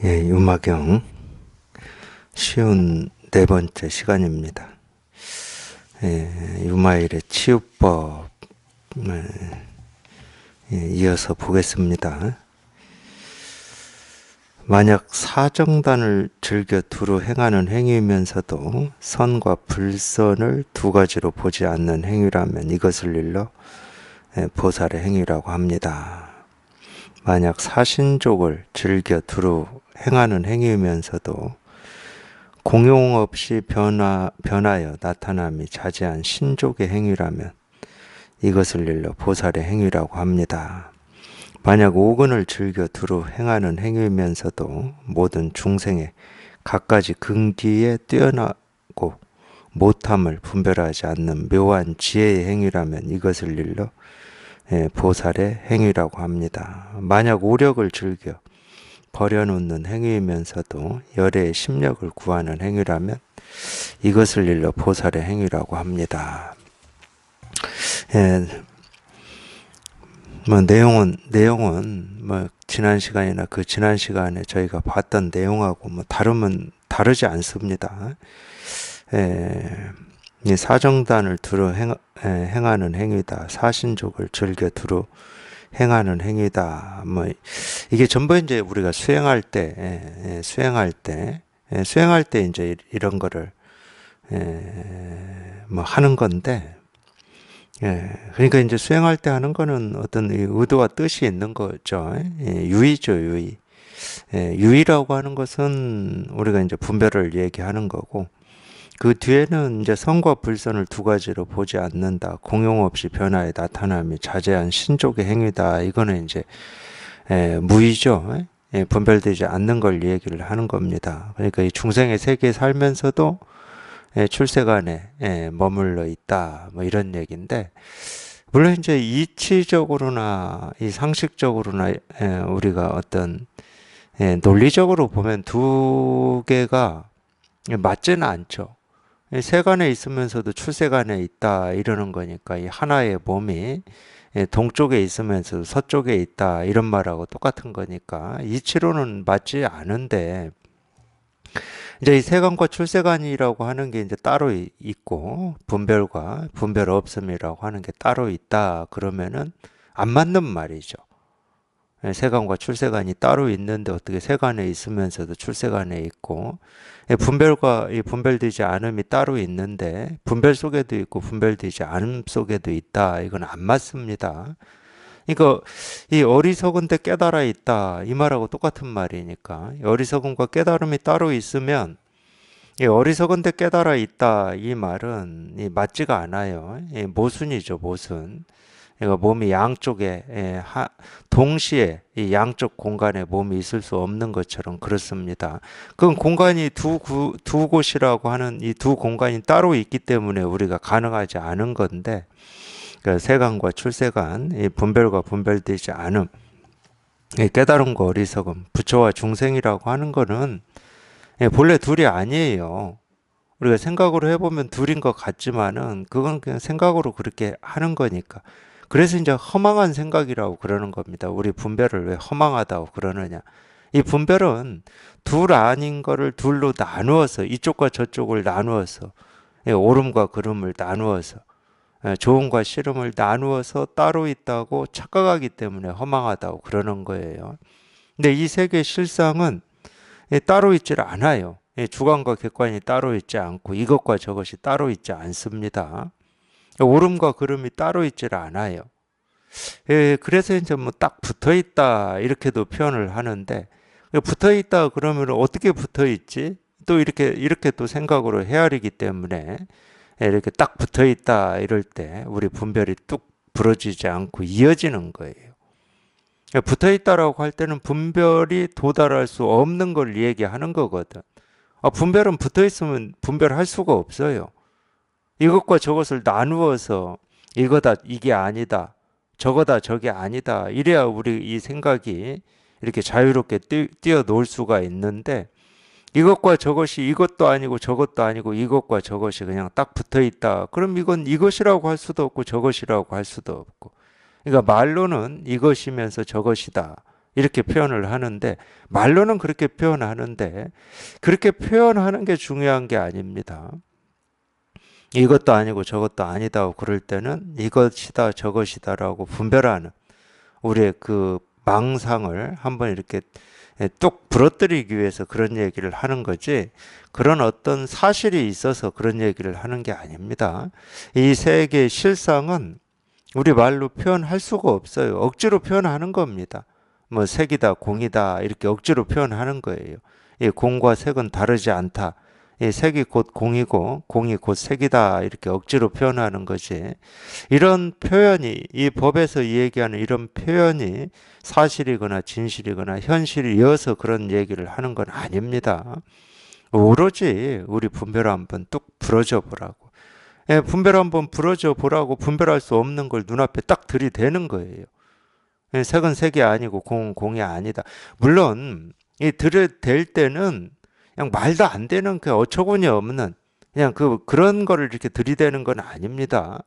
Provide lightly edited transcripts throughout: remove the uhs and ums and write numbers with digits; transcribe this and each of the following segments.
예, 유마경 쉬운 네 번째 시간입니다. 유마일의 치유법을 이어서 보겠습니다. 만약 사정단을 즐겨 두루 행하는 행위이면서도 선과 불선을 두 가지로 보지 않는 행위라면 이것을 일러 보살의 행위라고 합니다. 만약 사신족을 즐겨 두루 행하는 행위이면서도 공용 없이 변하여 나타남이 자제한 신족의 행위라면 이것을 일러 보살의 행위라고 합니다. 만약 오근을 즐겨 두루 행하는 행위이면서도 모든 중생의 갖가지 근기에 뛰어나고 못함을 분별하지 않는 묘한 지혜의 행위라면 이것을 일러 보살의 행위라고 합니다. 만약 오력을 즐겨 버려놓는 행위이면서도 열애의 심력을 구하는 행위라면 이것을 일러 보살의 행위라고 합니다. 내용은 지난 시간이나 그 지난 시간에 저희가 봤던 내용하고 다르지 않습니다. 이 사정단을 두루 행하는 행위다. 사신족을 즐겨 두루 행하는 행위다. 이게 전부 이제 우리가 수행할 때 이제 이런 거를 하는 건데, 그러니까 이제 수행할 때 하는 거는 어떤 의도와 뜻이 있는 거죠. 유의죠, 유의. 유의라고 하는 것은 우리가 이제 분별을 얘기하는 거고, 그 뒤에는 이제 선과 불선을 두 가지로 보지 않는다. 공용 없이 변화에 나타남이 자제한 신족의 행위다. 이거는 이제 무의죠. 분별되지 않는 걸 얘기를 하는 겁니다. 그러니까 이 중생의 세계에 살면서도 출세간에 머물러 있다. 이런 얘기인데, 물론 이제 이치적으로나 이 상식적으로나 우리가 어떤 논리적으로 보면 두 개가 맞지는 않죠. 세간에 있으면서도 출세간에 있다 이러는 거니까 이 하나의 몸이 동쪽에 있으면서도 서쪽에 있다 이런 말하고 똑같은 거니까 이치로는 맞지 않은데, 이제 이 세간과 출세간이라고 하는 게 이제 따로 있고 분별과 분별 없음이라고 하는 게 따로 있다 그러면은 안 맞는 말이죠. 세간과 출세간이 따로 있는데 어떻게 세간에 있으면서도 출세간에 있고, 분별과 이 분별되지 않음이 따로 있는데 분별 속에도 있고 분별되지 않음 속에도 있다. 이건 안 맞습니다. 그러니까 이 어리석은데 깨달아 있다 이 말하고 똑같은 말이니까, 어리석음과 깨달음이 따로 있으면 이 어리석은데 깨달아 있다 이 말은 맞지가 않아요. 모순이죠, 모순. 그러니까 몸이 양쪽에 동시에 이 양쪽 공간에 몸이 있을 수 없는 것처럼 그렇습니다. 그건 공간이 두 곳이라고 하는 이 두 공간이 따로 있기 때문에 우리가 가능하지 않은 건데, 그러니까 세간과 출세간, 이 분별과 분별되지 않음, 이 깨달음과 어리석음, 부처와 중생이라고 하는 거는 본래 둘이 아니에요. 우리가 생각으로 해보면 둘인 것 같지만은 그건 그냥 생각으로 그렇게 하는 거니까. 그래서 이제 허망한 생각이라고 그러는 겁니다. 우리 분별을 왜 허망하다고 그러느냐. 이 분별은 둘 아닌 거를 둘로 나누어서, 이쪽과 저쪽을 나누어서, 옳음과 그름을 나누어서, 좋음과 싫음을 나누어서 따로 있다고 착각하기 때문에 허망하다고 그러는 거예요. 근데 이 세계의 실상은 따로 있질 않아요. 주관과 객관이 따로 있지 않고 이것과 저것이 따로 있지 않습니다. 옳음과 그름이 따로 있질 않아요. 그래서 이제 딱 붙어 있다 이렇게도 표현을 하는데, 붙어 있다 그러면 어떻게 붙어 있지? 또 이렇게 또 생각으로 헤아리기 때문에 이렇게 딱 붙어 있다 이럴 때 우리 분별이 뚝 부러지지 않고 이어지는 거예요. 붙어 있다라고 할 때는 분별이 도달할 수 없는 걸 얘기하는 거거든. 분별은 붙어 있으면 분별할 수가 없어요. 이것과 저것을 나누어서 이거다 이게 아니다, 저거다 저게 아니다 이래야 우리 이 생각이 이렇게 자유롭게 뛰어놀 수가 있는데, 이것과 저것이 이것도 아니고 저것도 아니고 이것과 저것이 그냥 딱 붙어 있다 그럼 이건 이것이라고 할 수도 없고 저것이라고 할 수도 없고, 그러니까 말로는 이것이면서 저것이다 이렇게 표현을 하는데 말로는 그렇게 표현하는데 그렇게 표현하는 게 중요한 게 아닙니다. 이것도 아니고 저것도 아니다 그럴 때는 이것이다 저것이다라고 분별하는 우리의 그 망상을 한번 이렇게 뚝 부러뜨리기 위해서 그런 얘기를 하는 거지 그런 어떤 사실이 있어서 그런 얘기를 하는 게 아닙니다. 이 세계의 실상은 우리 말로 표현할 수가 없어요. 억지로 표현하는 겁니다. 뭐 색이다, 공이다 이렇게 억지로 표현하는 거예요. 이 공과 색은 다르지 않다. 이 색이 곧 공이고 공이 곧 색이다 이렇게 억지로 표현하는 거지. 이런 표현이 이 법에서 얘기하는 이런 표현이 사실이거나 진실이거나 현실이어서 그런 얘기를 하는 건 아닙니다. 오로지 우리 분별 한번 뚝 부러져 보라고. 예, 분별 한번 부러져 보라고 분별할 수 없는 걸 눈앞에 딱 들이대는 거예요. 예, 색은 색이 아니고 공은 공이 아니다. 물론 이 들이댈 때는 그냥 말도 안 되는 그 어처구니 없는 그냥 그런 거를 이렇게 들이대는 건 아닙니다.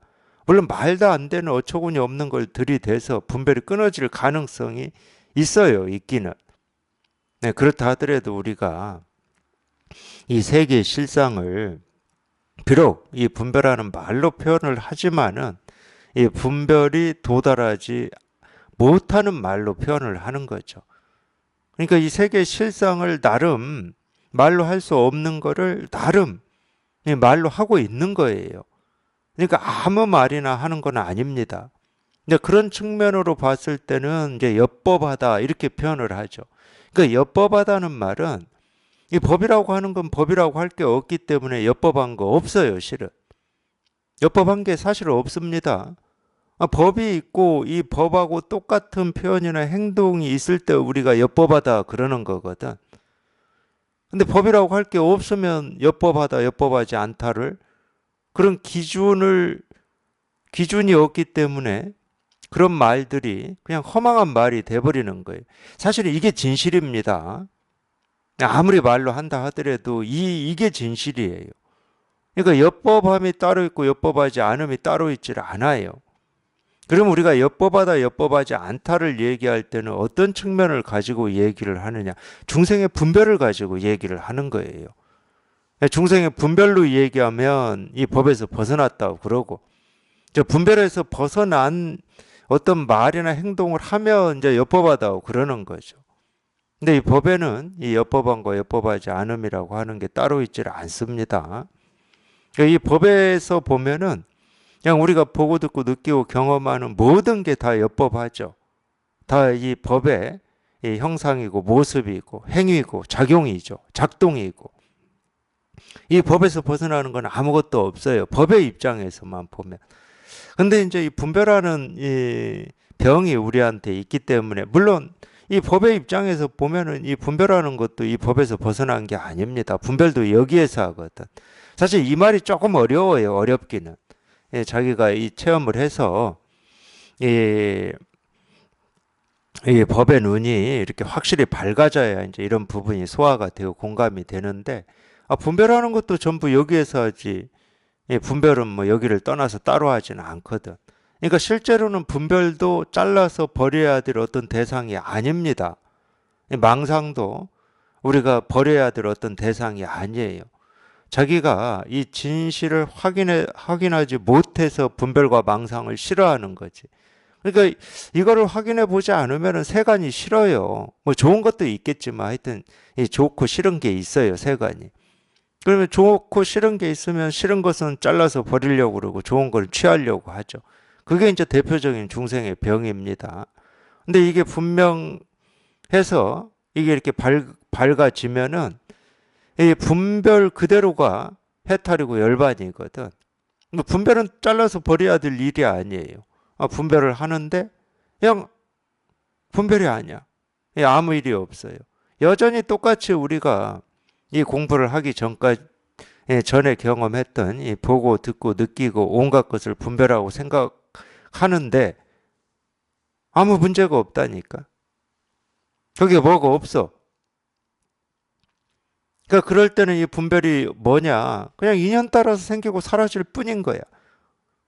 물론 말도 안 되는 어처구니 없는 걸 들이대서 분별이 끊어질 가능성이 있어요. 있기는. 네, 그렇다 하더라도 우리가 이 세계의 실상을 비록 이 분별하는 말로 표현을 하지만은 이 분별이 도달하지 못하는 말로 표현을 하는 거죠. 그러니까 이 세계의 실상을 나름 말로 할 수 없는 거를 나름 말로 하고 있는 거예요. 그러니까 아무 말이나 하는 건 아닙니다. 근데 그런 측면으로 봤을 때는 이제 엽법하다 이렇게 표현을 하죠. 그러니까 엽법하다는 말은 이 법이라고 하는 건 법이라고 할 게 없기 때문에 엽법한 거 없어요, 실은. 엽법한 게 사실 없습니다. 법이 있고 이 법하고 똑같은 표현이나 행동이 있을 때 우리가 엽법하다 그러는 거거든. 근데 법이라고 할 게 없으면 엽법하다, 엽법하지 않다를 그런 기준이 없기 때문에 그런 말들이 그냥 허망한 말이 돼버리는 거예요. 사실 이게 진실입니다. 아무리 말로 한다 하더라도 이게 진실이에요. 그러니까 엽법함이 따로 있고 엽법하지 않음이 따로 있질 않아요. 그럼 우리가 엽법하다 엽법하지 않다를 얘기할 때는 어떤 측면을 가지고 얘기를 하느냐. 중생의 분별을 가지고 얘기를 하는 거예요. 중생의 분별로 얘기하면 이 법에서 벗어났다고 그러고 저 분별에서 벗어난 어떤 말이나 행동을 하면 이제 엽법하다고 그러는 거죠. 근데 이 법에는 이 엽법함과 엽법하지 않음이라고 하는 게 따로 있질 않습니다. 이 법에서 보면은 그냥 우리가 보고 듣고 느끼고 경험하는 모든 게 다 엽법하죠. 다 이 법의 이 형상이고 모습이고 행위고 작용이죠. 작동이고. 이 법에서 벗어나는 건 아무것도 없어요. 법의 입장에서만 보면. 근데 이제 이 분별하는 이 병이 우리한테 있기 때문에 물론 이 법의 입장에서 보면은 이 분별하는 것도 이 법에서 벗어난 게 아닙니다. 분별도 여기에서 하거든. 사실 이 말이 조금 어려워요. 어렵기는. 예, 자기가 이 체험을 해서 이 법의 눈이 이렇게 확실히 밝아져야 이제 이런 부분이 소화가 되고 공감이 되는데 분별하는 것도 전부 여기에서 하지. 분별은 뭐 여기를 떠나서 따로 하지는 않거든. 그러니까 실제로는 분별도 잘라서 버려야 될 어떤 대상이 아닙니다. 망상도 우리가 버려야 될 어떤 대상이 아니에요. 자기가 이 진실을 확인하지 못해서 분별과 망상을 싫어하는 거지. 그러니까 이거를 확인해 보지 않으면 세간이 싫어요. 뭐 좋은 것도 있겠지만 하여튼 좋고 싫은 게 있어요, 세간이. 그러면 좋고 싫은 게 있으면 싫은 것은 잘라서 버리려고 그러고 좋은 걸 취하려고 하죠. 그게 이제 대표적인 중생의 병입니다. 근데 이게 분명해서 이게 이렇게 밝아지면은 이 분별 그대로가 해탈이고 열반이거든. 분별은 잘라서 버려야 될 일이 아니에요. 분별을 하는데 그냥 분별이 아니야. 아무 일이 없어요. 여전히 똑같이 우리가 이 공부를 하기 전에 경험했던 이 보고 듣고 느끼고 온갖 것을 분별하고 생각하는데 아무 문제가 없다니까. 거기에 뭐가 없어. 그러니까 그럴 때는 이 분별이 뭐냐? 그냥 인연 따라서 생기고 사라질 뿐인 거야.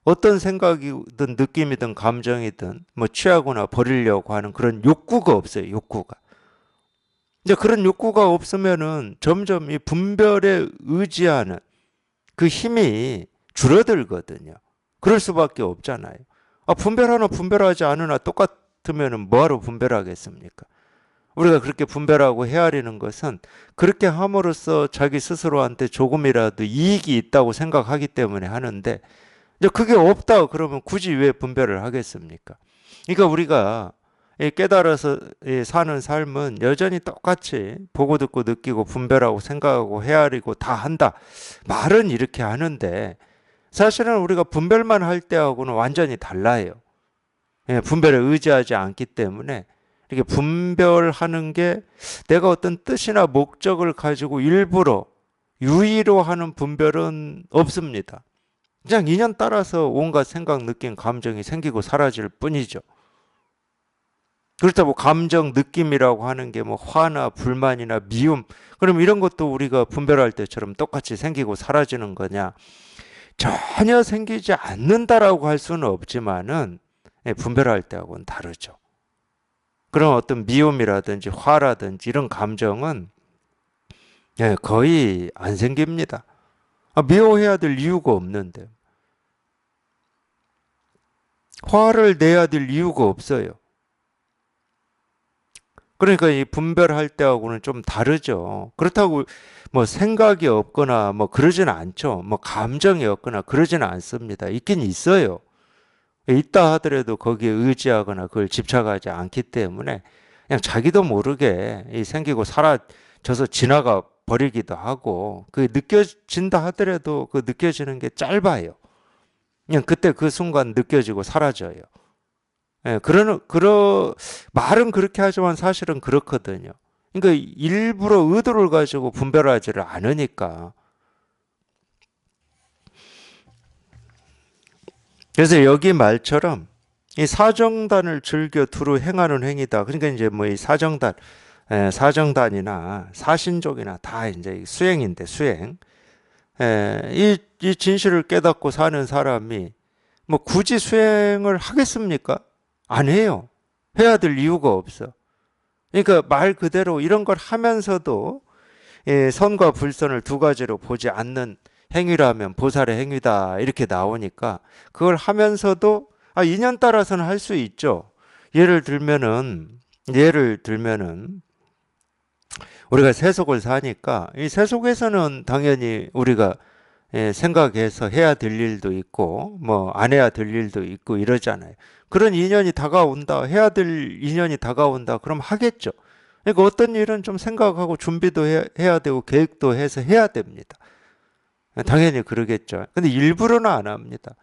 어떤 생각이든 느낌이든 감정이든 뭐 취하거나 버리려고 하는 그런 욕구가 없어요. 욕구가. 이제 그런 욕구가 없으면은 점점 이 분별에 의지하는 그 힘이 줄어들거든요. 그럴 수밖에 없잖아요. 아, 분별하나 분별하지 않으나 똑같으면은 뭐하러 분별하겠습니까? 우리가 그렇게 분별하고 헤아리는 것은 그렇게 함으로써 자기 스스로한테 조금이라도 이익이 있다고 생각하기 때문에 하는데 이제 그게 없다 그러면 굳이 왜 분별을 하겠습니까? 그러니까 우리가 깨달아서 사는 삶은 여전히 똑같이 보고 듣고 느끼고 분별하고 생각하고 헤아리고 다 한다. 말은 이렇게 하는데 사실은 우리가 분별만 할 때하고는 완전히 달라요. 분별에 의지하지 않기 때문에 이렇게 분별하는 게 내가 어떤 뜻이나 목적을 가지고 일부러 유의로 하는 분별은 없습니다. 그냥 인연 따라서 온갖 생각, 느낌, 감정이 생기고 사라질 뿐이죠. 그렇다고 감정, 느낌이라고 하는 게 뭐 화나 불만이나 미움, 그럼 이런 것도 우리가 분별할 때처럼 똑같이 생기고 사라지는 거냐? 전혀 생기지 않는다라고 할 수는 없지만은 분별할 때하고는 다르죠. 그런 어떤 미움이라든지 화라든지 이런 감정은 거의 안 생깁니다. 미워해야 될 이유가 없는데. 화를 내야 될 이유가 없어요. 그러니까 이 분별할 때하고는 좀 다르죠. 그렇다고 뭐 생각이 없거나 뭐 그러지는 않죠. 뭐 감정이 없거나 그러지는 않습니다. 있긴 있어요. 있다 하더라도 거기에 의지하거나 그걸 집착하지 않기 때문에 그냥 자기도 모르게 생기고 사라져서 지나가 버리기도 하고 그 느껴진다 하더라도 그 느껴지는 게 짧아요. 그냥 그때 그 순간 느껴지고 사라져요. 말은 그렇게 하지만 사실은 그렇거든요. 그러니까 일부러 의도를 가지고 분별하지를 않으니까. 그래서 여기 말처럼 이 사정단을 즐겨 두루 행하는 행위다. 그러니까 이제 뭐 이 사정단이나 사신족이나 다 이제 수행인데 수행. 이 진실을 깨닫고 사는 사람이 뭐 굳이 수행을 하겠습니까? 안 해요. 해야 될 이유가 없어. 그러니까 말 그대로 이런 걸 하면서도 선과 불선을 두 가지로 보지 않는 행위라면 보살의 행위다 이렇게 나오니까 그걸 하면서도 인연 따라서는 할 수 있죠. 예를 들면은 우리가 세속을 사니까 이 세속에서는 당연히 우리가 생각해서 해야 될 일도 있고 뭐 안 해야 될 일도 있고 이러잖아요. 그런 인연이 다가온다, 해야 될 인연이 다가온다, 그럼 하겠죠. 그러니까 어떤 일은 좀 생각하고 준비도 해야 되고 계획도 해서 해야 됩니다. 당연히 그러겠죠. 근데 일부러는 안 합니다.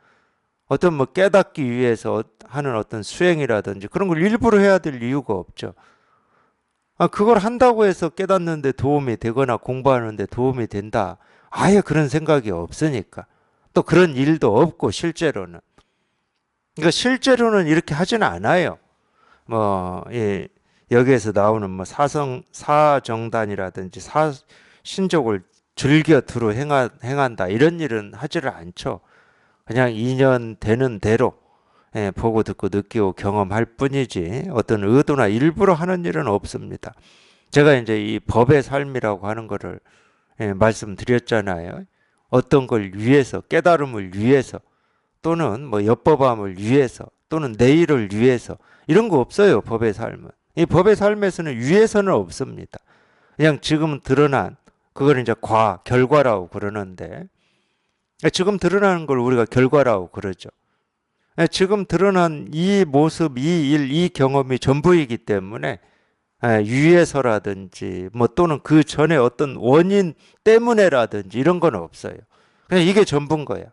어떤 뭐 깨닫기 위해서 하는 어떤 수행이라든지 그런 걸 일부러 해야 될 이유가 없죠. 그걸 한다고 해서 깨닫는데 도움이 되거나 공부하는데 도움이 된다. 아예 그런 생각이 없으니까. 또 그런 일도 없고 실제로는. 그러니까 실제로는 이렇게 하지는 않아요. 뭐 여기에서 나오는 뭐 사정단이라든지 사신족을 즐겨 두루 행한다 이런 일은 하지를 않죠. 그냥 인연 되는 대로 보고 듣고 느끼고 경험할 뿐이지 어떤 의도나 일부러 하는 일은 없습니다. 제가 이제 이 법의 삶이라고 하는 거를 말씀드렸잖아요. 어떤 걸 위해서, 깨달음을 위해서 또는 뭐 엿법함을 위해서 또는 내일을 위해서 이런 거 없어요. 법의 삶은. 이 법의 삶에서는 위해서는 없습니다. 그냥 지금 드러난 그걸 이제 결과라고 그러는데 지금 드러나는 걸 우리가 결과라고 그러죠. 지금 드러난 이 모습, 이 일, 이 경험이 전부이기 때문에 위해서라든지 뭐 또는 그 전에 어떤 원인 때문에라든지 이런 건 없어요. 그냥 이게 전부인 거야.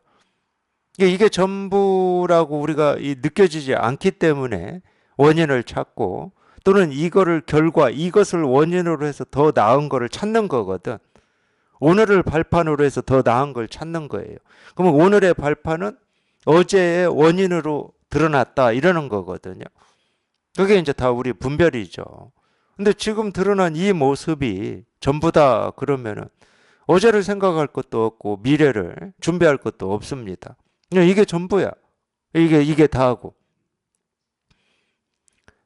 이게 전부라고 우리가 느껴지지 않기 때문에 원인을 찾고 또는 이것을 원인으로 해서 더 나은 거를 찾는 거거든. 오늘을 발판으로 해서 더 나은 걸 찾는 거예요. 그러면 오늘의 발판은 어제의 원인으로 드러났다 이러는 거거든요. 그게 이제 다 우리 분별이죠. 근데 지금 드러난 이 모습이 전부다 그러면은 어제를 생각할 것도 없고 미래를 준비할 것도 없습니다. 이게 전부야. 이게 다고.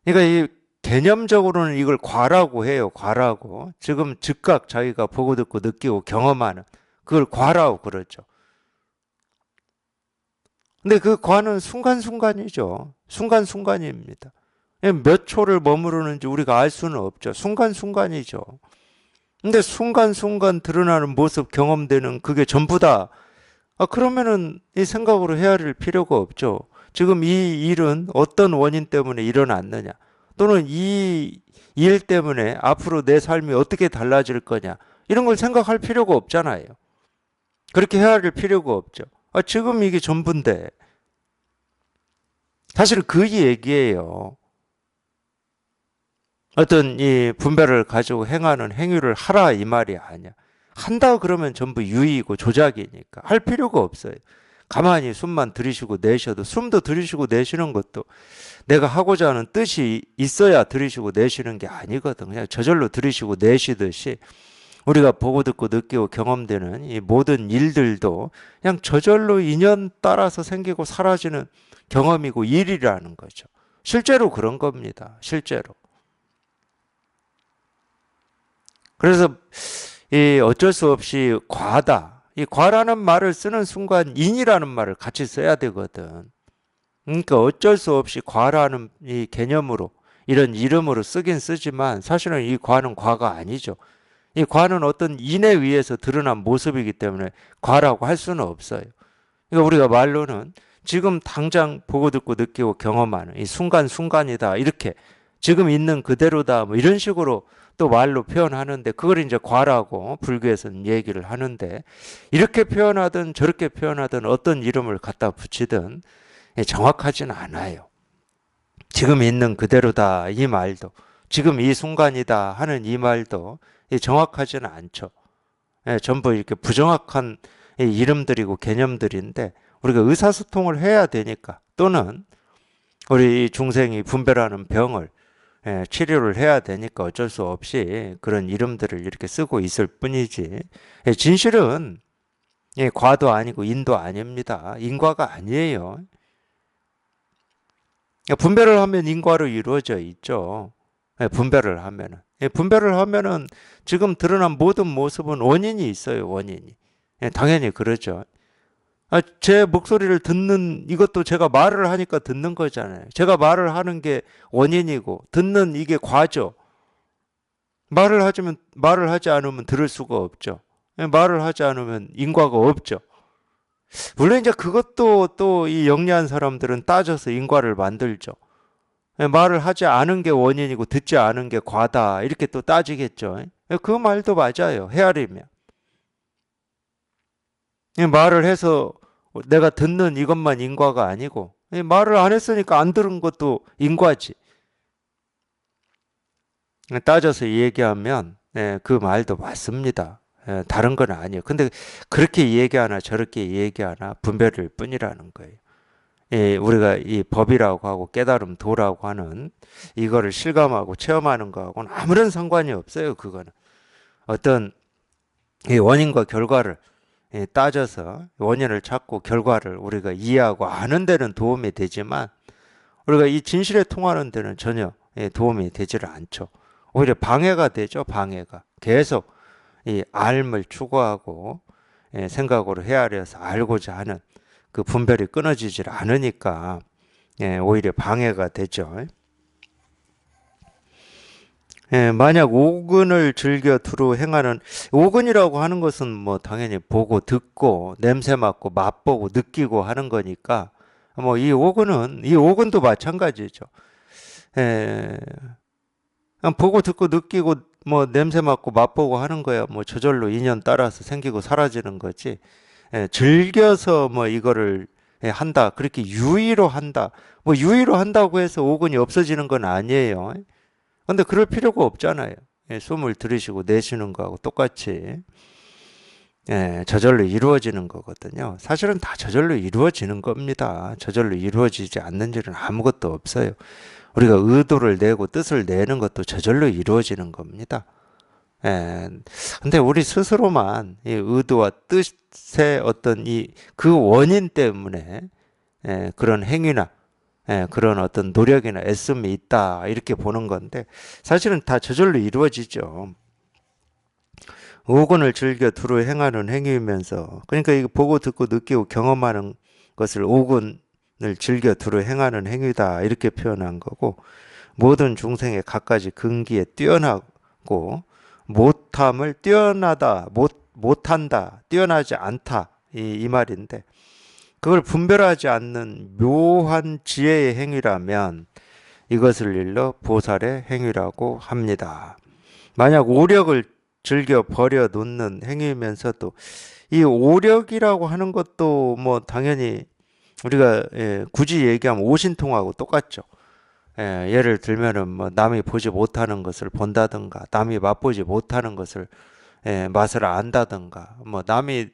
그러니까 이 개념적으로는 이걸 과라고 해요. 과라고. 지금 즉각 자기가 보고 듣고 느끼고 경험하는 그걸 과라고 그러죠. 근데 그 과는 순간순간이죠. 순간순간입니다. 몇 초를 머무르는지 우리가 알 수는 없죠. 순간순간이죠. 근데 순간순간 드러나는 모습 경험되는 그게 전부다. 그러면은 이 생각으로 헤아릴 필요가 없죠. 지금 이 일은 어떤 원인 때문에 일어났느냐. 또는 이 일 때문에 앞으로 내 삶이 어떻게 달라질 거냐. 이런 걸 생각할 필요가 없잖아요. 그렇게 헤아릴 필요가 없죠. 지금 이게 전부인데. 사실 그 얘기예요. 어떤 이 분별을 가지고 행하는 행위를 하라 이 말이 아니야. 한다 그러면 전부 유의고 조작이니까 할 필요가 없어요. 가만히 숨만 들이쉬고 내쉬어도 숨도 들이쉬고 내쉬는 것도 내가 하고자 하는 뜻이 있어야 들이쉬고 내쉬는 게 아니거든. 그냥 저절로 들이쉬고 내쉬듯이 우리가 보고 듣고 느끼고 경험되는 이 모든 일들도 그냥 저절로 인연 따라서 생기고 사라지는 경험이고 일이라는 거죠. 실제로 그런 겁니다. 실제로. 그래서 이 어쩔 수 없이 과다. 이 과라는 말을 쓰는 순간 인이라는 말을 같이 써야 되거든. 그러니까 어쩔 수 없이 과라는 이 개념으로 이런 이름으로 쓰긴 쓰지만 사실은 이 과는 과가 아니죠. 이 과는 어떤 인에 의해서 드러난 모습이기 때문에 과라고 할 수는 없어요. 그러니까 우리가 말로는 지금 당장 보고 듣고 느끼고 경험하는 이 순간순간이다. 이렇게 지금 있는 그대로다. 뭐 이런 식으로 또 말로 표현하는데 그걸 이제 과라고 불교에서는 얘기를 하는데 이렇게 표현하든 저렇게 표현하든 어떤 이름을 갖다 붙이든 정확하지는 않아요. 지금 있는 그대로다 이 말도 지금 이 순간이다 하는 이 말도 정확하지는 않죠. 전부 이렇게 부정확한 이름들이고 개념들인데 우리가 의사소통을 해야 되니까 또는 우리 중생이 분별하는 병을 치료를 해야 되니까 어쩔 수 없이 그런 이름들을 이렇게 쓰고 있을 뿐이지 진실은 과도 아니고 인도 아닙니다. 인과가 아니에요. 분별을 하면 인과로 이루어져 있죠. 분별을 하면은. 분별을 하면은 지금 드러난 모든 모습은 원인이 있어요. 원인이. 당연히 그러죠. 제 목소리를 듣는 이것도 제가 말을 하니까 듣는 거잖아요. 제가 말을 하는 게 원인이고 듣는 이게 과죠. 말을 하지 않으면 들을 수가 없죠. 말을 하지 않으면 인과가 없죠. 물론 이제 그것도 또 이 영리한 사람들은 따져서 인과를 만들죠. 말을 하지 않은 게 원인이고 듣지 않은 게 과다. 이렇게 또 따지겠죠. 그 말도 맞아요. 헤아리면. 말을 해서 내가 듣는 이것만 인과가 아니고 말을 안 했으니까 안 들은 것도 인과지. 따져서 얘기하면 그 말도 맞습니다. 다른 건 아니에요. 근데 그렇게 얘기하나 저렇게 얘기하나 분별일 뿐이라는 거예요. 우리가 이 법이라고 하고 깨달음 도라고 하는 이거를 실감하고 체험하는 거하고는 아무런 상관이 없어요. 그거는 어떤 이 원인과 결과를 따져서 원인을 찾고 결과를 우리가 이해하고 아는 데는 도움이 되지만 우리가 이 진실에 통하는 데는 전혀 도움이 되지를 않죠. 오히려 방해가 되죠. 방해가 계속 이 알을 추구하고 생각으로 헤아려서 알고자 하는 그 분별이 끊어지질 않으니까 오히려 방해가 되죠. 만약 오근을 즐겨 두루 행하는 오근이라고 하는 것은 뭐 당연히 보고 듣고 냄새 맡고 맛보고 느끼고 하는 거니까 뭐 이 오근도 마찬가지죠. 그냥 보고 듣고 느끼고 뭐 냄새 맡고 맛보고 하는 거야. 뭐 저절로 인연 따라서 생기고 사라지는 거지. 즐겨서 뭐 이거를 한다. 그렇게 유의로 한다. 뭐 유의로 한다고 해서 오근이 없어지는 건 아니에요. 근데 그럴 필요가 없잖아요. 숨을 들이쉬고 내쉬는 거하고 똑같이 저절로 이루어지는 거거든요. 사실은 다 저절로 이루어지는 겁니다. 저절로 이루어지지 않는 일은 아무것도 없어요. 우리가 의도를 내고 뜻을 내는 것도 저절로 이루어지는 겁니다. 근데 우리 스스로만 이 의도와 뜻의 어떤 그 원인 때문에 그런 행위나 그런 어떤 노력이나 애씀이 있다 이렇게 보는 건데 사실은 다 저절로 이루어지죠. 오건을 즐겨 두루 행하는 행위이면서 그러니까 이거 보고 듣고 느끼고 경험하는 것을 오건을 즐겨 두루 행하는 행위다 이렇게 표현한 거고 모든 중생의 갖가지 근기에 뛰어나고 못함을 뛰어나다 못한다 뛰어나지 않다 이 말인데 그걸 분별하지 않는 묘한 지혜의 행위라면 이것을 일러 보살의 행위라고 합니다. 만약 오력을 즐겨 버려 놓는 행위이면서도 이 오력이라고 하는 것도 뭐 당연히 우리가 굳이 얘기하면 오신통하고 똑같죠. 예를 들면은 뭐 남이 보지 못하는 것을 본다든가 남이 맛보지 못하는 것을 맛을 안다든가 뭐 남이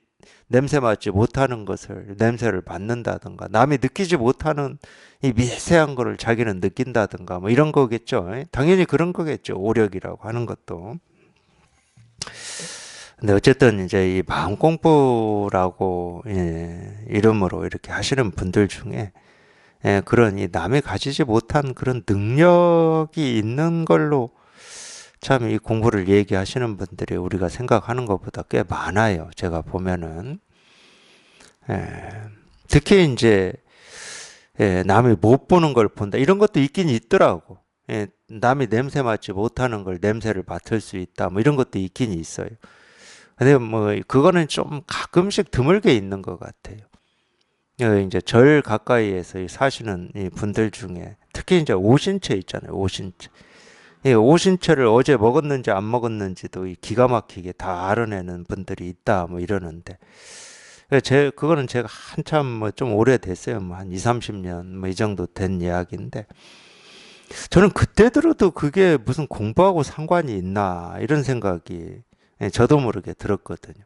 냄새 맡지 못하는 것을 냄새를 맡는다든가 남이 느끼지 못하는 이 미세한 거를 자기는 느낀다든가 뭐 이런 거겠죠. 당연히 그런 거겠죠. 오력이라고 하는 것도. 근데 어쨌든 이제 이 마음 공부라고 이름으로 이렇게 하시는 분들 중에 그런 이 남이 가지지 못한 그런 능력이 있는 걸로 참 이 공부를 얘기하시는 분들이 우리가 생각하는 것보다 꽤 많아요. 제가 보면은 특히 이제 남이 못 보는 걸 본다 이런 것도 있긴 있더라고. 남이 냄새 맡지 못하는 걸 냄새를 맡을 수 있다 뭐 이런 것도 있긴 있어요. 근데 뭐 그거는 좀 가끔씩 드물게 있는 것 같아요. 이제 절 가까이에서 사시는 이 분들 중에 특히 이제 오신채 있잖아요. 오신채. 이 오신채를 어제 먹었는지 안 먹었는지도 기가 막히게 다 알아내는 분들이 있다 뭐 이러는데 그거는 제가 한참 뭐 좀 오래됐어요. 뭐 한 2, 30년 뭐 이 정도 된 이야기인데 저는 그때 들어도 그게 무슨 공부하고 상관이 있나 이런 생각이 저도 모르게 들었거든요.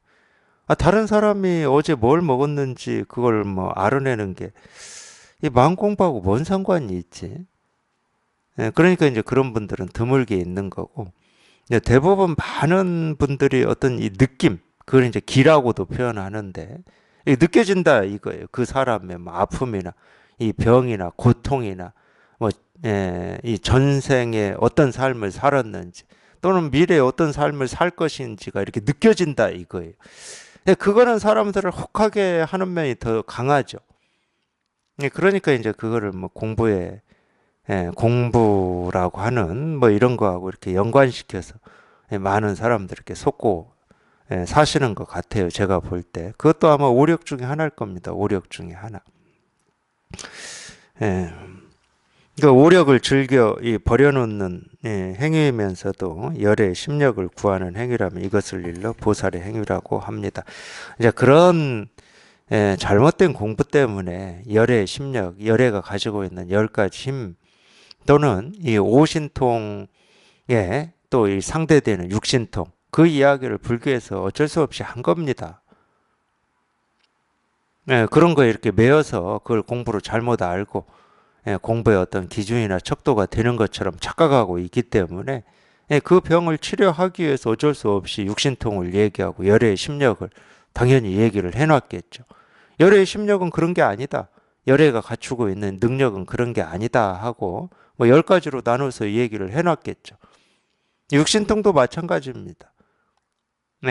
다른 사람이 어제 뭘 먹었는지 그걸 뭐 알아내는 게 이 마음 공부하고 뭔 상관이 있지? 그러니까 이제 그런 분들은 드물게 있는 거고 대부분 많은 분들이 어떤 이 느낌 그걸 이제 기라고도 표현하는데 느껴진다 이거예요. 그 사람의 뭐 아픔이나 이 병이나 고통이나 뭐 이 전생에 어떤 삶을 살았는지 또는 미래에 어떤 삶을 살 것인지가 이렇게 느껴진다 이거예요. 그거는 사람들을 혹하게 하는 면이 더 강하죠. 그러니까 이제 그거를 뭐 공부라고 하는 뭐 이런 거하고 이렇게 연관시켜서 많은 사람들 이렇게 속고 사시는 것 같아요. 제가 볼 때. 그것도 아마 오력 중에 하나일 겁니다. 오력 중에 하나. 그러니까 오력을 즐겨 버려놓는 행위이면서도 열의 심력을 구하는 행위라면 이것을 일러 보살의 행위라고 합니다. 이제 그런 잘못된 공부 때문에 열의 심력, 열애가 가지고 있는 10가지 힘 또는 이 오신통에 또 이 상대되는 육신통 그 이야기를 불교에서 어쩔 수 없이 한 겁니다. 그런 거에 이렇게 매여서 그걸 공부를 잘못 알고 공부의 어떤 기준이나 척도가 되는 것처럼 착각하고 있기 때문에 그 병을 치료하기 위해서 어쩔 수 없이 육신통을 얘기하고 열애의 심력을 당연히 얘기를 해놨겠죠. 열애의 심력은 그런 게 아니다. 열애가 갖추고 있는 능력은 그런 게 아니다 하고 뭐 10가지로 나눠서 얘기를 해놨겠죠. 육신통도 마찬가지입니다.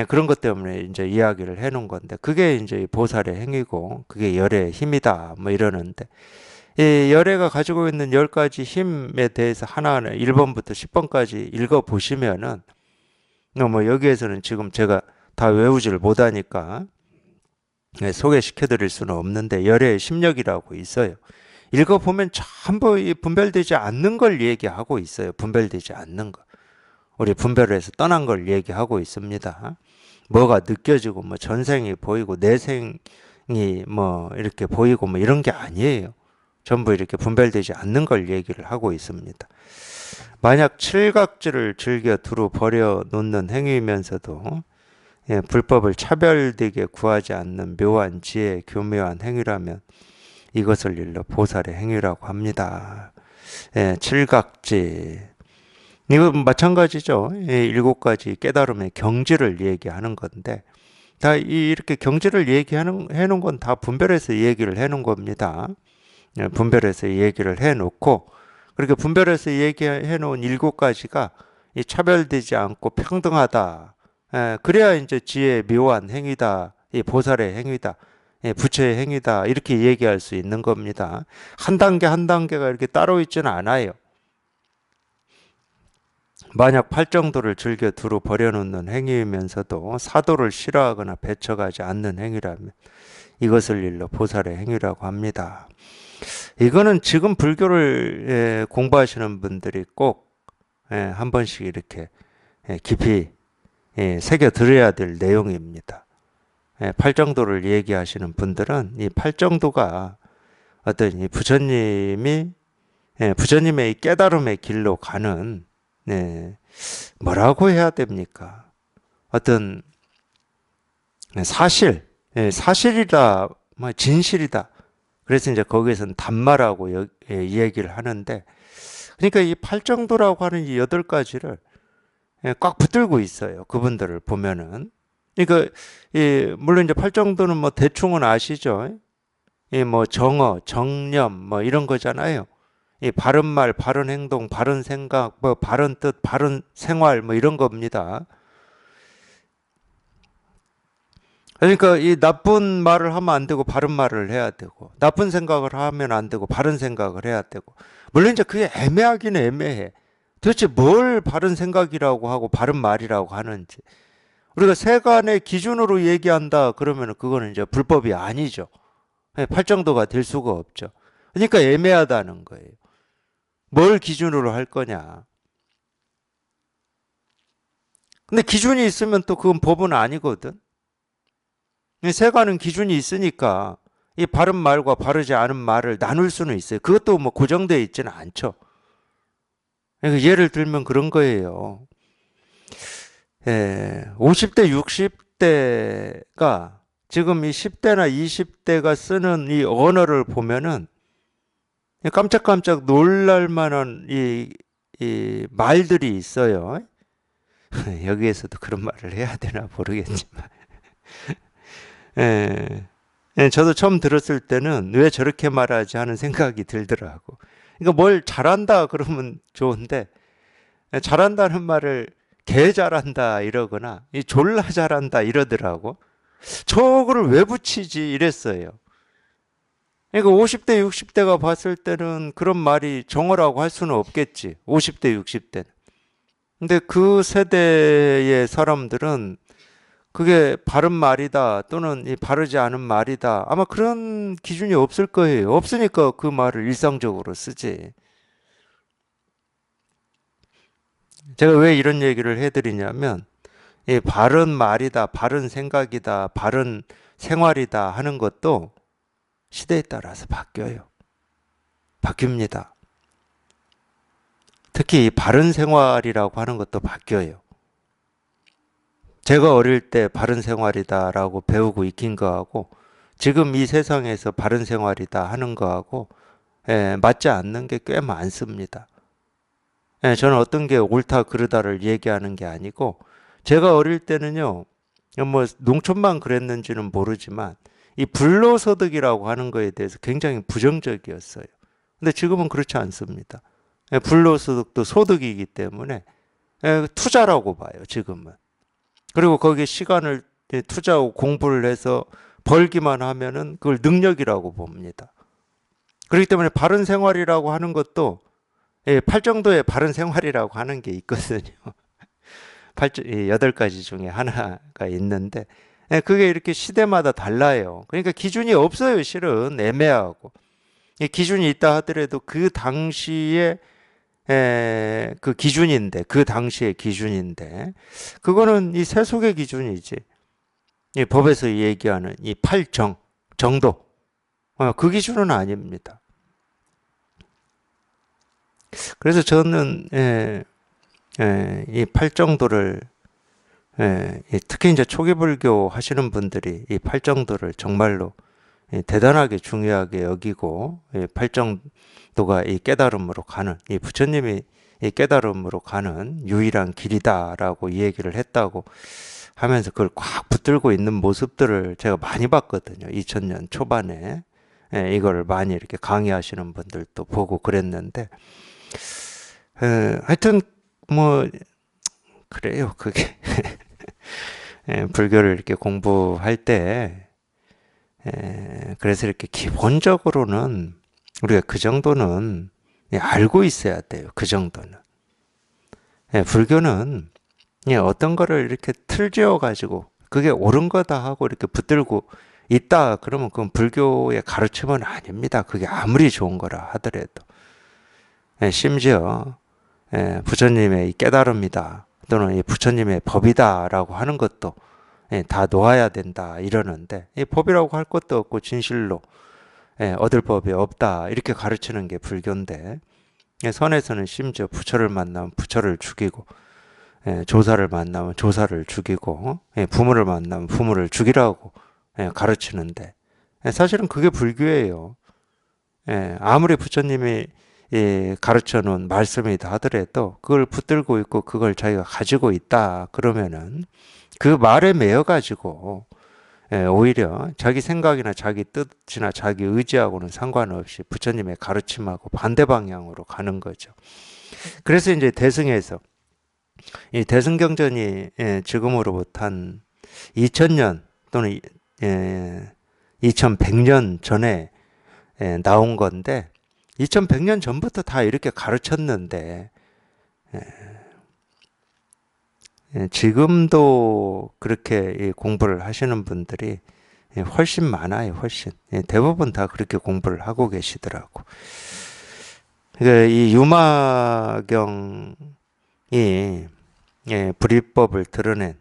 그런 것 때문에 이제 이야기를 해놓은 건데 그게 이제 보살의 행위고 그게 열애의 힘이다 뭐 이러는데 이 열애가 가지고 있는 10가지 힘에 대해서 하나하나 1번부터 10번까지 읽어보시면은 뭐 여기에서는 지금 제가 다 외우지를 못하니까 소개시켜 드릴 수는 없는데 열애의 심력이라고 있어요. 읽어보면 전부 분별되지 않는 걸 얘기하고 있어요. 분별되지 않는 거. 우리 분별을 해서 떠난 걸 얘기하고 있습니다. 뭐가 느껴지고 뭐 전생이 보이고 내생이 뭐 이렇게 보이고 뭐 이런 게 아니에요. 전부 이렇게 분별되지 않는 걸 얘기를 하고 있습니다. 만약 칠각지를 즐겨 두루 버려 놓는 행위이면서도 불법을 차별되게 구하지 않는 묘한 지혜, 교묘한 행위라면 이것을 일러 보살의 행위라고 합니다. 칠각지 이건 마찬가지죠. 7가지 깨달음의 경지를 얘기하는 건데 다 이렇게 경지를 얘기하는 해놓은 건 다 분별해서 얘기를 해놓은 겁니다. 분별해서 얘기를 해놓고, 그렇게 분별해서 얘기해 놓은 7가지가 이 차별되지 않고 평등하다. 그래야 이제 지혜의 묘한 행위다. 이 보살의 행위다. 부처의 행위다. 이렇게 얘기할 수 있는 겁니다. 한 단계 한 단계가 이렇게 따로 있지는 않아요. 만약 팔정도를 즐겨 두루 버려놓는 행위이면서도 사도를 싫어하거나 배척하지 않는 행위라면 이것을 일러 보살의 행위라고 합니다. 이거는 지금 불교를 공부하시는 분들이 꼭 한 번씩 이렇게 깊이 새겨 들어야 될 내용입니다. 팔정도를 얘기하시는 분들은 이 팔정도가 어떤 이 부처님의 이 깨달음의 길로 가는, 뭐라고 해야 됩니까? 어떤 사실이다, 뭐 진실이다. 그래서 이제 거기에서는 단마라고 얘기를 하는데, 그러니까 이 팔정도라고 하는 이 8가지를 꽉 붙들고 있어요. 그분들을 보면은. 그러니까 물론 이제 팔정도는 뭐 대충은 아시죠? 뭐 정어, 정념 뭐 이런 거잖아요. 이 바른 말, 바른 행동, 바른 생각, 뭐 바른 뜻, 바른 생활 뭐 이런 겁니다. 그러니까 이 나쁜 말을 하면 안 되고 바른 말을 해야 되고, 나쁜 생각을 하면 안 되고 바른 생각을 해야 되고. 물론 이제 그게 애매하긴 애매해. 도대체 뭘 바른 생각이라고 하고 바른 말이라고 하는지. 우리가 세간의 기준으로 얘기한다 그러면 그거는 이제 불법이 아니죠. 팔정도가 될 수가 없죠. 그러니까 애매하다는 거예요. 뭘 기준으로 할 거냐. 근데 기준이 있으면 또 그건 법은 아니거든. 세간은 기준이 있으니까 이 바른 말과 바르지 않은 말을 나눌 수는 있어요. 그것도 뭐 고정되어 있지는 않죠. 그러니까 예를 들면 그런 거예요. 50대, 60대가 지금 이 10대나 20대가 쓰는 이 언어를 보면은 깜짝깜짝 놀랄 만한 이 말들이 있어요. 여기에서도 그런 말을 해야 되나 모르겠지만. 저도 처음 들었을 때는 왜 저렇게 말하지 하는 생각이 들더라고. 그러니까 뭘 잘한다 그러면 좋은데, 잘한다는 말을 개 잘한다 이러거나 이 졸라 잘한다 이러더라고. 저거를 왜 붙이지 이랬어요. 그러니까 50대, 60대가 봤을 때는 그런 말이 정어라고 할 수는 없겠지. 50대, 60대는. 근데 그 세대의 사람들은 그게 바른 말이다 또는 이 바르지 않은 말이다. 아마 그런 기준이 없을 거예요. 없으니까 그 말을 일상적으로 쓰지. 제가 왜 이런 얘기를 해드리냐면, 이 바른 말이다, 바른 생각이다, 바른 생활이다 하는 것도 시대에 따라서 바뀌어요. 바뀝니다. 특히 이 바른 생활이라고 하는 것도 바뀌어요. 제가 어릴 때 바른 생활이다라고 배우고 익힌 거하고 지금 이 세상에서 바른 생활이다 하는 거하고 맞지 않는 게 꽤 많습니다. 저는 어떤 게 옳다 그르다를 얘기하는 게 아니고, 제가 어릴 때는요, 뭐 농촌만 그랬는지는 모르지만 이 불로소득이라고 하는 거에 대해서 굉장히 부정적이었어요. 근데 지금은 그렇지 않습니다. 불로소득도 소득이기 때문에 투자라고 봐요, 지금은. 그리고 거기에 시간을 투자하고 공부를 해서 벌기만 하면은 그걸 능력이라고 봅니다. 그렇기 때문에 바른 생활이라고 하는 것도 팔정도의 바른 생활이라고 하는 게 있거든요. 8가지 중에 하나가 있는데, 그게 이렇게 시대마다 달라요. 그러니까 기준이 없어요, 실은. 애매하고. 기준이 있다 하더라도 그 당시에 그 기준인데, 그 당시의 기준인데, 그거는 이 세속의 기준이지. 이 법에서 얘기하는 이 팔정, 정도, 그 기준은 아닙니다. 그래서 저는 이 팔정도를 특히 이제 초기 불교 하시는 분들이 이 팔정도를 정말로 대단하게 중요하게 여기고, 팔정도가 이 깨달음으로 가는, 이 부처님이 이 깨달음으로 가는 유일한 길이다라고 이 얘기를 했다고 하면서 그걸 꽉 붙들고 있는 모습들을 제가 많이 봤거든요. 2000년 초반에. 이걸 많이 이렇게 강의하시는 분들도 보고 그랬는데, 하여튼 뭐 그래요. 그게 불교를 이렇게 공부할 때, 그래서 이렇게 기본적으로는 우리가 그 정도는 알고 있어야 돼요. 그 정도는. 불교는 어떤 거를 이렇게 틀지어 가지고 그게 옳은 거다 하고 이렇게 붙들고 있다 그러면 그건 불교의 가르침은 아닙니다. 그게 아무리 좋은 거라 하더라도. 심지어 부처님의 이 깨달음이다 또는 이 부처님의 법이다라고 하는 것도 다 놓아야 된다 이러는데, 이 법이라고 할 것도 없고 진실로 얻을 법이 없다 이렇게 가르치는 게 불교인데, 선에서는 심지어 부처를 만나면 부처를 죽이고, 조사를 만나면 조사를 죽이고, 부모를 만나면 부모를 죽이라고 가르치는데, 사실은 그게 불교예요. 아무리 부처님이 가르쳐 놓은 말씀이다 하더라도 그걸 붙들고 있고 그걸 자기가 가지고 있다 그러면은 그 말에 매여 가지고 오히려 자기 생각이나 자기 뜻이나 자기 의지하고는 상관없이 부처님의 가르침하고 반대 방향으로 가는 거죠. 그래서 이제 대승에서 이 대승경전이 지금으로부터 한 2000년 또는 2100년 전에 나온 건데, 2100년 전부터 다 이렇게 가르쳤는데 지금도 그렇게 공부를 하시는 분들이 훨씬 많아요. 훨씬. 대부분 다 그렇게 공부를 하고 계시더라고. 그러니까 이 유마경이 불이법을 드러낸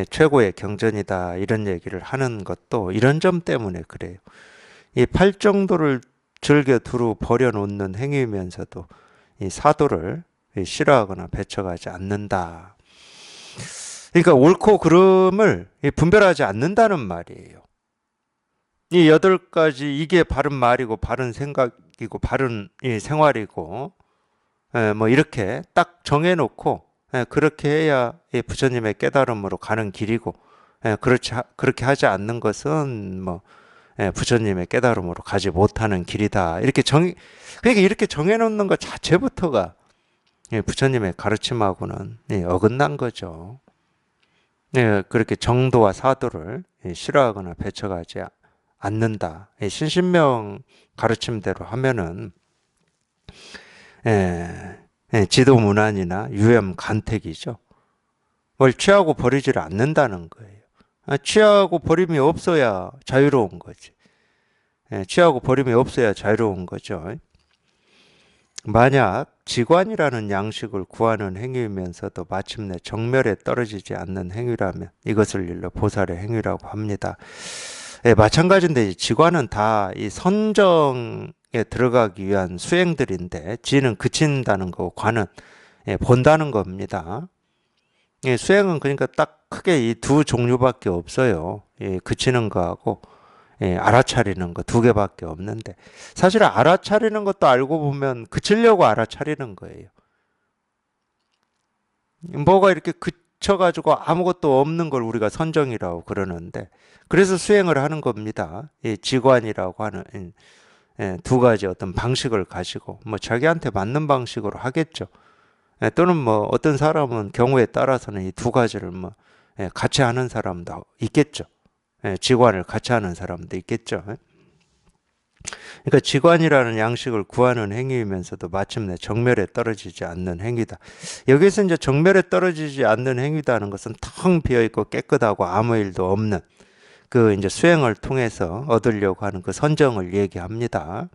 최고의 경전이다 이런 얘기를 하는 것도 이런 점 때문에 그래요. 이 팔정도를 즐겨 두루 버려놓는 행위면서도 이 사도를 싫어하거나 배척하지 않는다. 그러니까 옳고 그름을 분별하지 않는다는 말이에요. 이 8가지 이게 바른 말이고 바른 생각이고 바른 생활이고 뭐 이렇게 딱 정해놓고 그렇게 해야 부처님의 깨달음으로 가는 길이고, 그렇게 하지 않는 것은 뭐 부처님의 깨달음으로 가지 못하는 길이다. 그러니까 이렇게 정해놓는 것 자체부터가 부처님의 가르침하고는 어긋난 거죠. 그렇게 정도와 사도를 싫어하거나 배척하지 않는다. 신신명 가르침대로 하면은 지도문안이나 유염간택이죠. 뭘 취하고 버리지를 않는다는 거예요. 취하고 버림이 없어야 자유로운 거지. 취하고 버림이 없어야 자유로운 거죠. 만약 지관이라는 양식을 구하는 행위이면서도 마침내 정멸에 떨어지지 않는 행위라면 이것을 일러 보살의 행위라고 합니다. 마찬가지인데 지관은 다 이 선정에 들어가기 위한 수행들인데, 지는 그친다는 거고 관은 본다는 겁니다. 수행은 그러니까 딱 크게 이 두 종류밖에 없어요. 그치는 거하고 알아차리는 거 두 개밖에 없는데, 사실 알아차리는 것도 알고 보면 그치려고 알아차리는 거예요. 뭐가 이렇게 그쳐가지고 아무것도 없는 걸 우리가 선정이라고 그러는데, 그래서 수행을 하는 겁니다. 지관이라고 하는 두 가지 어떤 방식을 가지고 뭐 자기한테 맞는 방식으로 하겠죠. 또는 뭐 어떤 사람은 경우에 따라서는 이 두 가지를 뭐 같이 하는 사람도 있겠죠. 지관을 같이 하는 사람도 있겠죠. 그러니까 지관이라는 양식을 구하는 행위이면서도 마침내 정멸에 떨어지지 않는 행위다. 여기서 이제 정멸에 떨어지지 않는 행위다는 것은 텅 비어 있고 깨끗하고 아무 일도 없는 그 이제 수행을 통해서 얻으려고 하는 그 선정을 얘기합니다.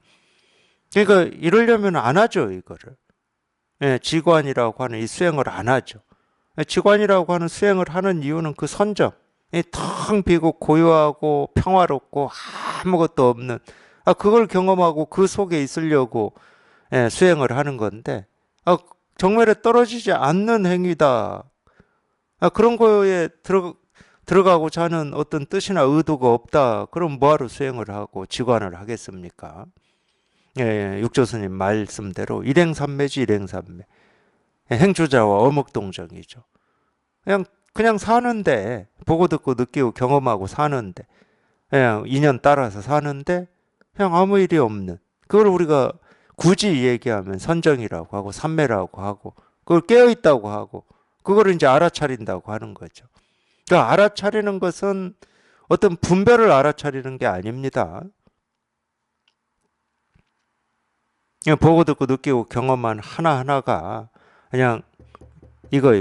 그러니까 이러려면 안 하죠, 이거를. 지관이라고 하는 이 수행을 안 하죠. 지관이라고 하는 수행을 하는 이유는 그 선정, 텅 비고 고요하고 평화롭고 아무것도 없는, 그걸 경험하고 그 속에 있으려고 수행을 하는 건데, 정멸에 떨어지지 않는 행위다. 그런 거에 들어가고자 하는 어떤 뜻이나 의도가 없다. 그럼 뭐하러 수행을 하고 지관을 하겠습니까? 육조스님 말씀대로 일행삼매지, 일행삼매. 행주자와 어묵동정이죠. 그냥 사는데, 보고 듣고 느끼고 경험하고 사는데, 그냥 인연 따라서 사는데, 그냥 아무 일이 없는. 그걸 우리가 굳이 얘기하면 선정이라고 하고 삼매라고 하고 그걸 깨어있다고 하고 그거를 이제 알아차린다고 하는 거죠. 그러니까 알아차리는 것은 어떤 분별을 알아차리는 게 아닙니다. 그냥 보고 듣고 느끼고 경험한 하나하나가 그냥 이거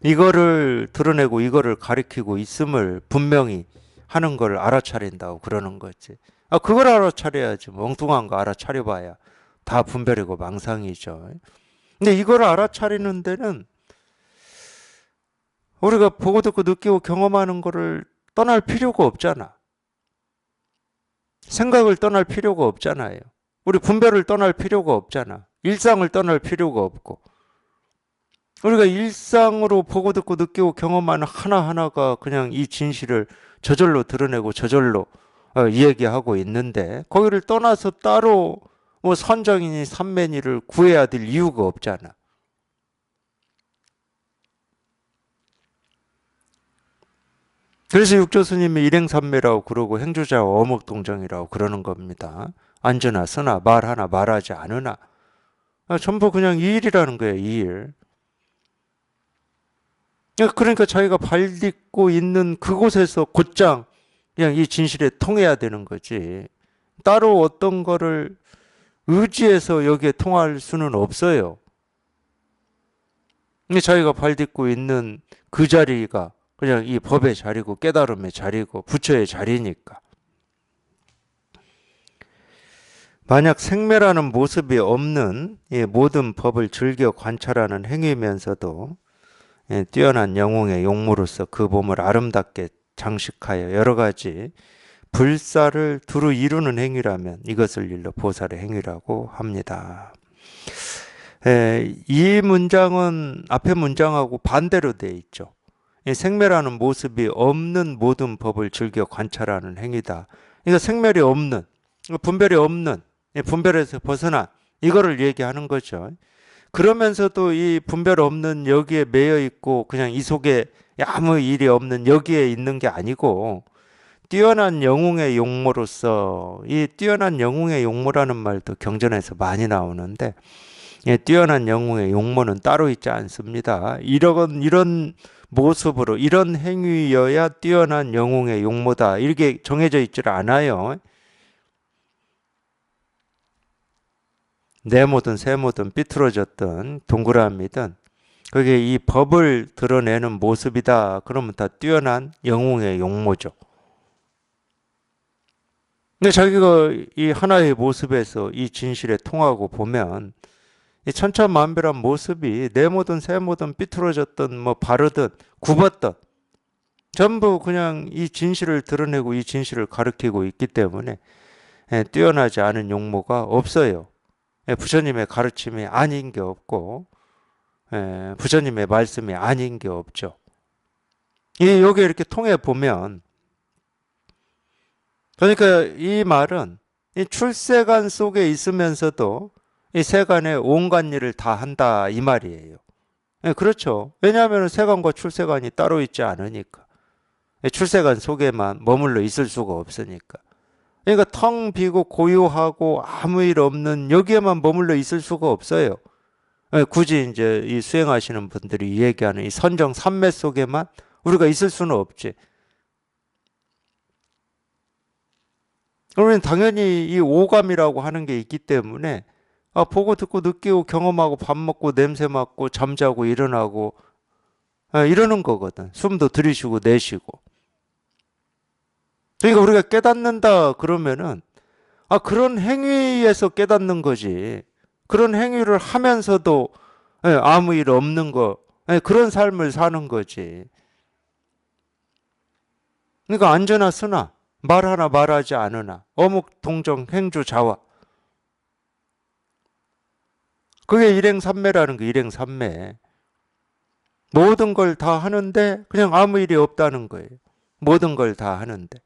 이거를 드러내고 이거를 가리키고 있음을 분명히 하는 걸 알아차린다고 그러는 거지. 그걸 알아차려야지. 엉뚱한 거 알아차려봐야 다 분별이고 망상이죠. 근데 이걸 알아차리는 데는 우리가 보고 듣고 느끼고 경험하는 거를 떠날 필요가 없잖아. 생각을 떠날 필요가 없잖아요. 우리 분별을 떠날 필요가 없잖아. 일상을 떠날 필요가 없고. 우리가 일상으로 보고 듣고 느끼고 경험하는 하나하나가 그냥 이 진실을 저절로 드러내고 저절로 이야기하고 있는데 거기를 떠나서 따로 뭐 선정이니 삼매니를 구해야 될 이유가 없잖아. 그래서 육조스님이 일행삼매라고 그러고 행주자와 어묵동정이라고 그러는 겁니다. 앉으나 서나 말하나 말하지 않으나 전부 그냥 이 일이라는 거예요. 이 일. 그러니까 자기가 발 딛고 있는 그곳에서 곧장 그냥 이 진실에 통해야 되는 거지. 따로 어떤 거를 의지해서 여기에 통할 수는 없어요. 자기가 발 딛고 있는 그 자리가 그냥 이 법의 자리고 깨달음의 자리고 부처의 자리니까. 만약 생매라는 모습이 없는 모든 법을 즐겨 관찰하는 행위면서도 뛰어난 영웅의 용모로서 그 몸을 아름답게 장식하여 여러 가지 불사를 두루 이루는 행위라면 이것을 일러 보살의 행위라고 합니다. 이 문장은 앞의 문장하고 반대로 되어 있죠. 생멸하는 모습이 없는 모든 법을 즐겨 관찰하는 행위다. 그러니까 생멸이 없는, 분별이 없는, 분별에서 벗어난 이거를 얘기하는 거죠. 그러면서도 이 분별 없는 여기에 매여 있고 그냥 이 속에 아무 일이 없는 여기에 있는 게 아니고 뛰어난 영웅의 용모로서 이 뛰어난 영웅의 용모라는 말도 경전에서 많이 나오는데 뛰어난 영웅의 용모는 따로 있지 않습니다. 이런 모습으로 이런 행위여야 뛰어난 영웅의 용모다 이렇게 정해져 있질 않아요. 네모든 세모든 삐뚤어졌든 동그라미든 그게 이 법을 드러내는 모습이다. 그러면 다 뛰어난 영웅의 용모죠. 근데 자기가 이 하나의 모습에서 이 진실에 통하고 보면 이 천차만별한 모습이 네모든 세모든 삐뚤어졌든 뭐 바르든 굽었든 전부 그냥 이 진실을 드러내고 이 진실을 가리키고 있기 때문에 뛰어나지 않은 용모가 없어요. 부처님의 가르침이 아닌 게 없고 부처님의 말씀이 아닌 게 없죠. 여기 이렇게 통해 보면 그러니까 이 말은 이 출세관 속에 있으면서도 이 세간의 온갖 일을 다 한다 이 말이에요. 그렇죠. 왜냐하면 세간과 출세관이 따로 있지 않으니까. 출세관 속에만 머물러 있을 수가 없으니까. 그러니까 텅 비고 고요하고 아무 일 없는 여기에만 머물러 있을 수가 없어요. 굳이 이제 이 수행하시는 분들이 얘기하는 이 선정 삼매 속에만 우리가 있을 수는 없지. 그러면 당연히 이 오감이라고 하는 게 있기 때문에 보고 듣고 느끼고 경험하고 밥 먹고 냄새 맡고 잠자고 일어나고 이러는 거거든. 숨도 들이쉬고 내쉬고. 그러니까 우리가 깨닫는다 그러면은 그런 행위에서 깨닫는 거지. 그런 행위를 하면서도 아무 일 없는 거 그런 삶을 사는 거지. 그러니까 앉으나 서나 말하나 말하지 않으나 어묵 동정 행주 자화 그게 일행삼매라는 거. 일행삼매 모든 걸 다 하는데 그냥 아무 일이 없다는 거예요. 모든 걸 다 하는데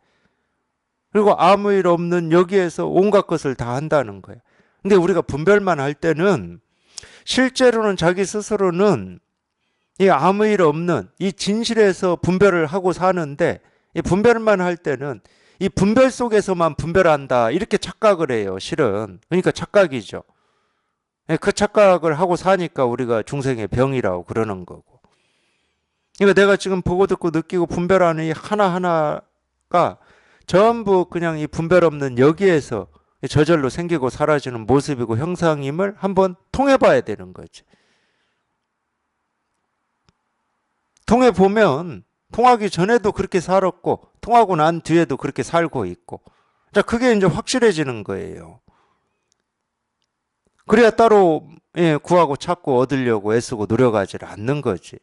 그리고 아무 일 없는 여기에서 온갖 것을 다 한다는 거예요. 근데 우리가 분별만 할 때는 실제로는 자기 스스로는 이 아무 일 없는 이 진실에서 분별을 하고 사는데 이 분별만 할 때는 이 분별 속에서만 분별한다. 이렇게 착각을 해요, 실은. 그러니까 착각이죠. 예, 그 착각을 하고 사니까 우리가 중생의 병이라고 그러는 거고. 그러니까 내가 지금 보고 듣고 느끼고 분별하는 이 하나하나가 전부 그냥 이 분별 없는 여기에서 저절로 생기고 사라지는 모습이고 형상임을 한번 통해봐야 되는 거지. 통해보면 통하기 전에도 그렇게 살았고 통하고 난 뒤에도 그렇게 살고 있고, 자, 그게 이제 확실해지는 거예요. 그래야 따로 구하고 찾고 얻으려고 애쓰고 노력하지 않는 거지.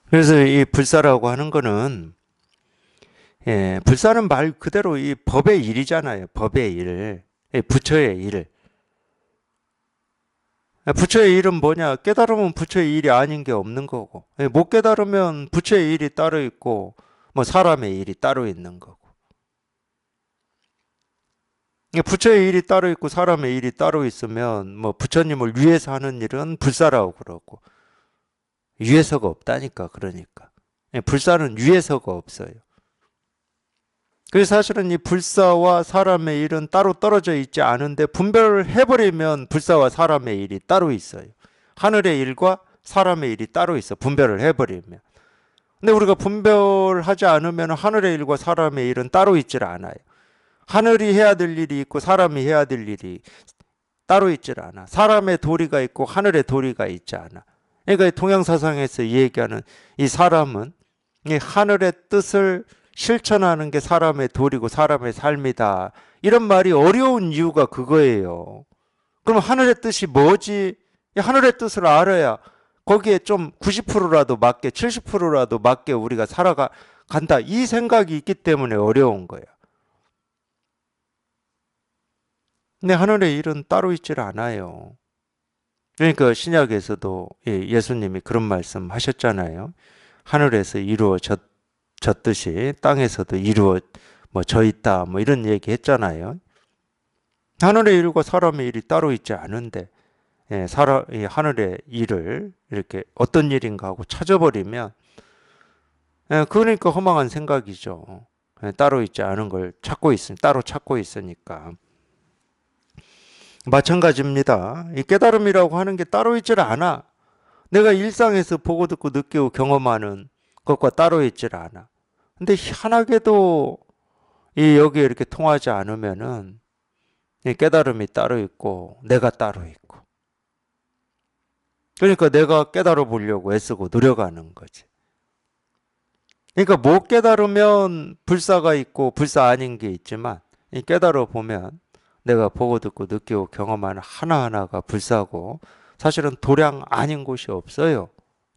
그래서 이 불사라고 하는 거는, 불사는 말 그대로 이 법의 일이잖아요. 법의 일, 부처의 일. 부처의 일은 뭐냐? 깨달으면 부처의 일이 아닌 게 없는 거고, 못 깨달으면 부처의 일이 따로 있고, 뭐 사람의 일이 따로 있는 거고. 부처의 일이 따로 있고 사람의 일이 따로 있으면 뭐 부처님을 위해서 하는 일은 불사라고 그러고, 위해서가 없다니까. 그러니까 불사는 위해서가 없어요. 그래서 사실은 이 불사와 사람의 일은 따로 떨어져 있지 않은데 분별을 해버리면 불사와 사람의 일이 따로 있어요. 하늘의 일과 사람의 일이 따로 있어, 분별을 해버리면. 근데 우리가 분별하지 않으면 하늘의 일과 사람의 일은 따로 있질 않아요. 하늘이 해야 될 일이 있고 사람이 해야 될 일이 따로 있질 않아. 사람의 도리가 있고 하늘의 도리가 있지 않아. 그러니까 동양사상에서 얘기하는 이 사람은 이 하늘의 뜻을 실천하는 게 사람의 도리고 사람의 삶이다. 이런 말이 어려운 이유가 그거예요. 그럼 하늘의 뜻이 뭐지? 하늘의 뜻을 알아야 거기에 좀 90%라도 맞게 70%라도 맞게 우리가 살아간다. 이 생각이 있기 때문에 어려운 거예요. 근데 하늘의 일은 따로 있질 않아요. 그러니까 신약에서도 예수님이 그런 말씀 하셨잖아요. 하늘에서 이루어졌듯이 땅에서도 이루어져 있다. 뭐 이런 얘기 했잖아요. 하늘의 일과 사람의 일이 따로 있지 않은데, 하늘의 일을 이렇게 어떤 일인가 하고 찾아버리면, 그러니까 허망한 생각이죠. 따로 있지 않은 걸 따로 찾고 있으니까. 마찬가지입니다. 이 깨달음이라고 하는 게 따로 있질 않아. 내가 일상에서 보고 듣고 느끼고 경험하는 것과 따로 있질 않아. 근데 희한하게도 여기에 이렇게 통하지 않으면은 이 깨달음이 따로 있고 내가 따로 있고. 그러니까 내가 깨달아 보려고 애쓰고 노력하는 거지. 그러니까 못 깨달으면 불사가 있고 불사 아닌 게 있지만, 이 깨달아 보면 내가 보고 듣고 느끼고 경험하는 하나하나가 불사고, 사실은 도량 아닌 곳이 없어요.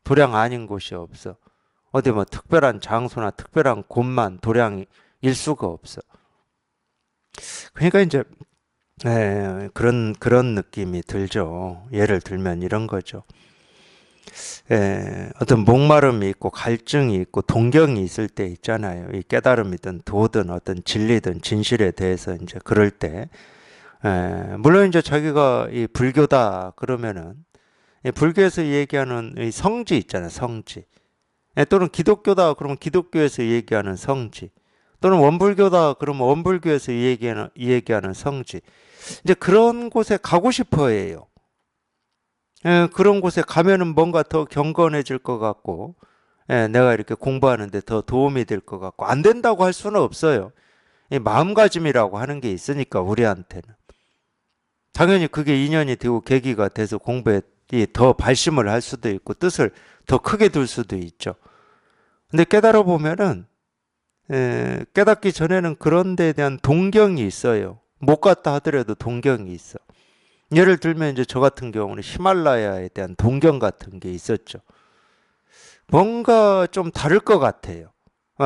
도량 아닌 곳이 없어. 어디 뭐 특별한 장소나 특별한 곳만 도량일 수가 없어. 그러니까 이제 그런 느낌이 들죠. 예를 들면 이런 거죠. 어떤 목마름이 있고 갈증이 있고 동경이 있을 때 있잖아요. 이 깨달음이든 도든 어떤 진리든 진실에 대해서 이제 그럴 때, 물론 이제 자기가 이 불교다 그러면은 이 불교에서 얘기하는 이 성지 있잖아요. 성지. 또는 기독교다 그러면 기독교에서 얘기하는 성지. 또는 원불교다 그러면 원불교에서 얘기하는 성지. 이제 그런 곳에 가고 싶어 해요. 그런 곳에 가면은 뭔가 더 경건해질 것 같고, 내가 이렇게 공부하는데 더 도움이 될 것 같고, 안 된다고 할 수는 없어요. 이 마음가짐이라고 하는 게 있으니까 우리한테는. 당연히 그게 인연이 되고 계기가 돼서 공부에 더 발심을 할 수도 있고 뜻을 더 크게 둘 수도 있죠. 근데 깨달아 보면은 깨닫기 전에는 그런 데에 대한 동경이 있어요. 못 갔다 하더라도 동경이 있어. 예를 들면 이제 저 같은 경우는 히말라야에 대한 동경 같은 게 있었죠. 뭔가 좀 다를 것 같아요.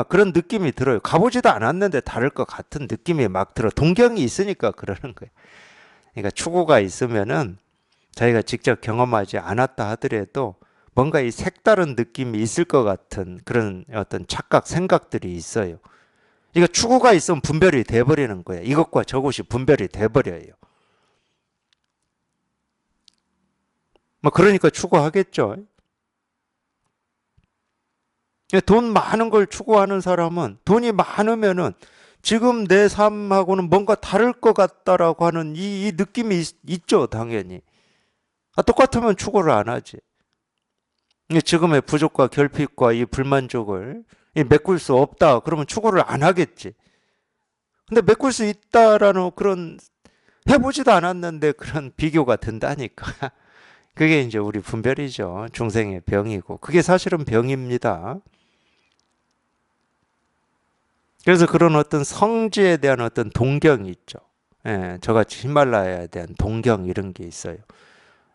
그런 느낌이 들어요. 가보지도 않았는데 다를 것 같은 느낌이 막 들어. 동경이 있으니까 그러는 거예요. 그러니까 추구가 있으면은 자기가 직접 경험하지 않았다 하더라도 뭔가 이 색다른 느낌이 있을 것 같은 그런 어떤 착각, 생각들이 있어요. 그러니까 추구가 있으면 분별이 돼버리는 거예요. 이것과 저것이 분별이 돼버려요. 뭐 그러니까 추구하겠죠. 돈 많은 걸 추구하는 사람은 돈이 많으면은 지금 내 삶하고는 뭔가 다를 것 같다라고 하는 이 느낌이 있죠, 당연히. 똑같으면 추구를 안 하지. 지금의 부족과 결핍과 이 불만족을 메꿀 수 없다. 그러면 추구를 안 하겠지. 근데 메꿀 수 있다라는 그런 해보지도 않았는데 그런 비교가 든다니까. 그게 이제 우리 분별이죠. 중생의 병이고. 그게 사실은 병입니다. 그래서 그런 어떤 성지에 대한 어떤 동경이 있죠. 예, 저같이 히말라야에 대한 동경 이런 게 있어요.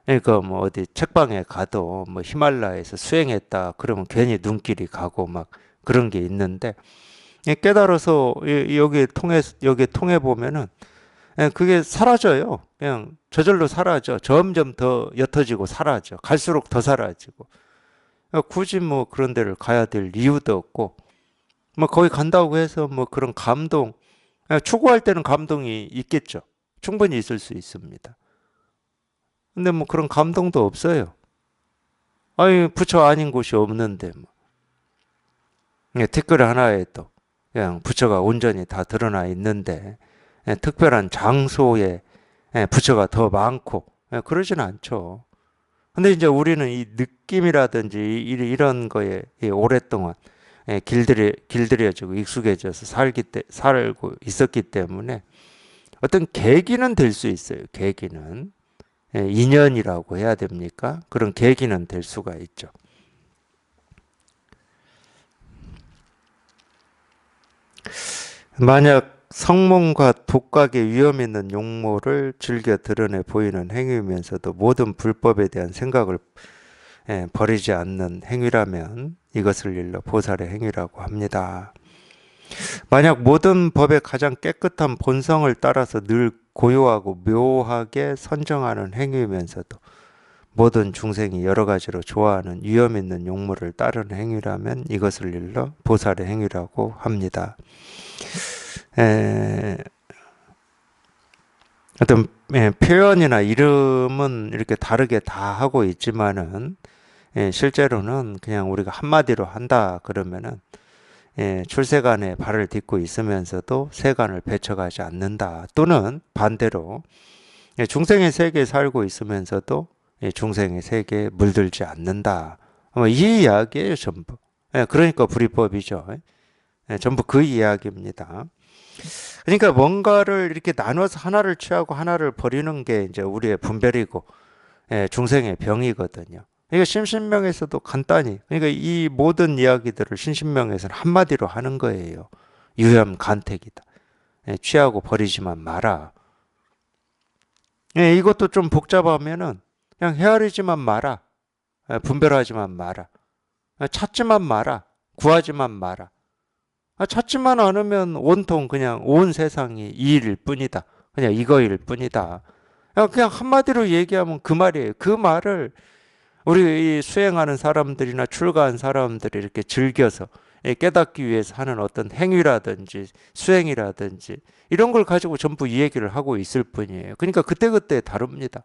그러니까 뭐 어디 책방에 가도 뭐 히말라야에서 수행했다 그러면 괜히 눈길이 가고 막 그런 게 있는데 깨달아서 여기에 통해 보면은 그게 사라져요. 그냥 저절로 사라져. 점점 더 옅어지고 사라져. 갈수록 더 사라지고. 굳이 뭐 그런 데를 가야 될 이유도 없고 뭐 거기 간다고 해서 뭐 그런 감동 추구할 때는 감동이 있겠죠. 충분히 있을 수 있습니다. 근데 뭐 그런 감동도 없어요. 아니 부처 아닌 곳이 없는데 뭐. 댓글 하나에 또 그냥 부처가 온전히 다 드러나 있는데 특별한 장소에 부처가 더 많고 그러진 않죠. 근데 이제 우리는 이 느낌이라든지 이런 거에 오랫동안 길들여지고 익숙해져서 살고 있었기 때문에 어떤 계기는 될 수 있어요. 계기는. 인연이라고 해야 됩니까? 그런 계기는 될 수가 있죠. 만약 성몽과 독각의 위험 있는 용모를 즐겨 드러내 보이는 행위면서도 모든 불법에 대한 생각을 버리지 않는 행위라면 이것을 일러 보살의 행위라고 합니다. 만약 모든 법의 가장 깨끗한 본성을 따라서 늘 고요하고 묘하게 선정하는 행위면서도 모든 중생이 여러 가지로 좋아하는 위험 있는 용무를 따르는 행위라면 이것을 일러 보살의 행위라고 합니다. 어떤 표현이나 이름은 이렇게 다르게 다 하고 있지만은 실제로는 그냥 우리가 한마디로 한다 그러면은 출세간에 발을 딛고 있으면서도 세간을 배척하지 않는다. 또는 반대로 중생의 세계에 살고 있으면서도 중생의 세계에 물들지 않는다. 이 이야기예요, 전부. 그러니까 불이법이죠. 전부 그 이야기입니다. 그러니까 뭔가를 이렇게 나눠서 하나를 취하고 하나를 버리는 게 이제 우리의 분별이고 중생의 병이거든요. 이거 신신명에서도 간단히 그러니까 이 모든 이야기들을 신신명에서는 한마디로 하는 거예요. 유염 간택이다. 취하고 버리지만 마라. 이것도 좀 복잡하면은 그냥 헤아리지만 마라. 분별하지만 마라. 찾지만 마라. 구하지만 마라. 찾지만 않으면 온통 그냥 온 세상이 이 일일 뿐이다. 그냥 이거일 뿐이다. 그냥 한마디로 얘기하면 그 말이에요. 그 말을 우리 수행하는 사람들이나 출가한 사람들이 이렇게 즐겨서 깨닫기 위해서 하는 어떤 행위라든지 수행이라든지 이런 걸 가지고 전부 이 얘기를 하고 있을 뿐이에요. 그러니까 그때그때 다릅니다.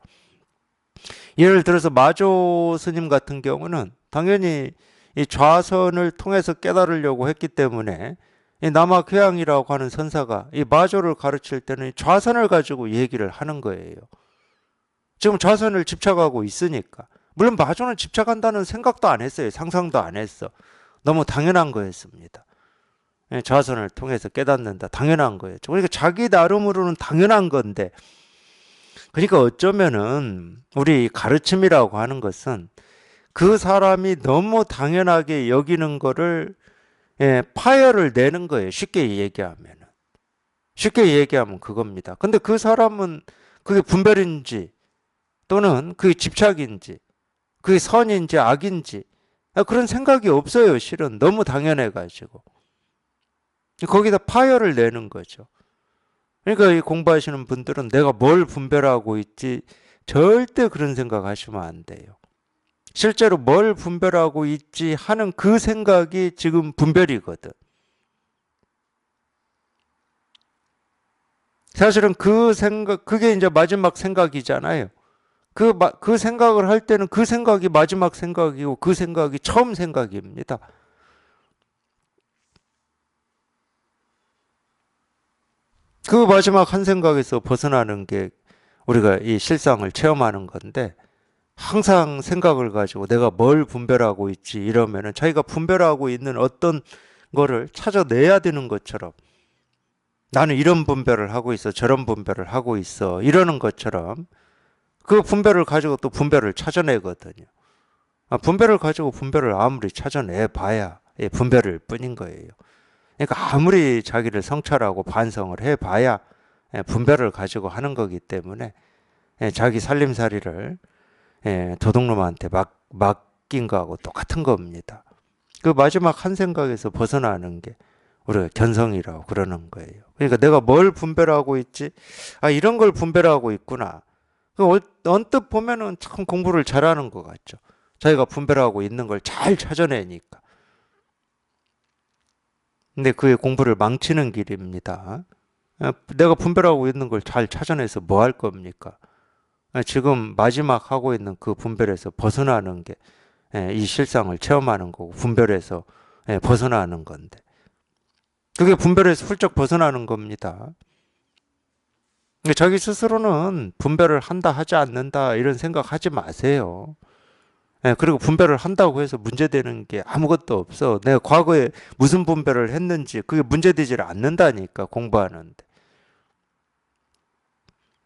예를 들어서 마조 스님 같은 경우는 당연히 이 좌선을 통해서 깨달으려고 했기 때문에 이 남학회양이라고 하는 선사가 이 마조를 가르칠 때는 좌선을 가지고 얘기를 하는 거예요. 지금 좌선을 집착하고 있으니까. 물론 마조는 집착한다는 생각도 안 했어요. 상상도 안 했어. 너무 당연한 거였습니다. 좌선을 통해서 깨닫는다. 당연한 거였죠. 그러니까 자기 나름으로는 당연한 건데 그러니까 어쩌면은 우리 가르침이라고 하는 것은 그 사람이 너무 당연하게 여기는 거를 파열을 내는 거예요. 쉽게 얘기하면. 쉽게 얘기하면 그겁니다. 근데 그 사람은 그게 분별인지 또는 그게 집착인지 그게 선인지 악인지 그런 생각이 없어요. 실은 너무 당연해가지고. 거기다 파열을 내는 거죠. 그러니까 이 공부하시는 분들은 내가 뭘 분별하고 있지 절대 그런 생각 하시면 안 돼요. 실제로 뭘 분별하고 있지 하는 그 생각이 지금 분별이거든. 사실은 그 생각, 그게 이제 마지막 생각이잖아요. 그 생각을 할 때는 그 생각이 마지막 생각이고 그 생각이 처음 생각입니다. 그 마지막 한 생각에서 벗어나는 게 우리가 이 실상을 체험하는 건데, 항상 생각을 가지고 내가 뭘 분별하고 있지 이러면은 자기가 분별하고 있는 어떤 거를 찾아내야 되는 것처럼, 나는 이런 분별을 하고 있어, 저런 분별을 하고 있어, 이러는 것처럼 그 분별을 가지고 또 분별을 찾아내거든요. 분별을 가지고 분별을 아무리 찾아내 봐야 분별일 뿐인 거예요. 그러니까 아무리 자기를 성찰하고 반성을 해 봐야 분별을 가지고 하는 거기 때문에 자기 살림살이를 도둑놈한테 맡긴 거하고 똑같은 겁니다. 그 마지막 한 생각에서 벗어나는 게 우리가 견성이라고 그러는 거예요. 그러니까 내가 뭘 분별하고 있지? 이런 걸 분별하고 있구나. 언뜻 보면은 참 공부를 잘하는 것 같죠. 자기가 분별하고 있는 걸 잘 찾아내니까. 근데 그게 공부를 망치는 길입니다. 내가 분별하고 있는 걸 잘 찾아내서 뭐 할 겁니까? 지금 마지막 하고 있는 그 분별에서 벗어나는 게 이 실상을 체험하는 거고, 분별에서 벗어나는 건데, 그게 분별에서 훌쩍 벗어나는 겁니다. 자기 스스로는 분별을 한다 하지 않는다 이런 생각하지 마세요. 그리고 분별을 한다고 해서 문제되는 게 아무것도 없어. 내가 과거에 무슨 분별을 했는지 그게 문제되질 않는다니까, 공부하는데.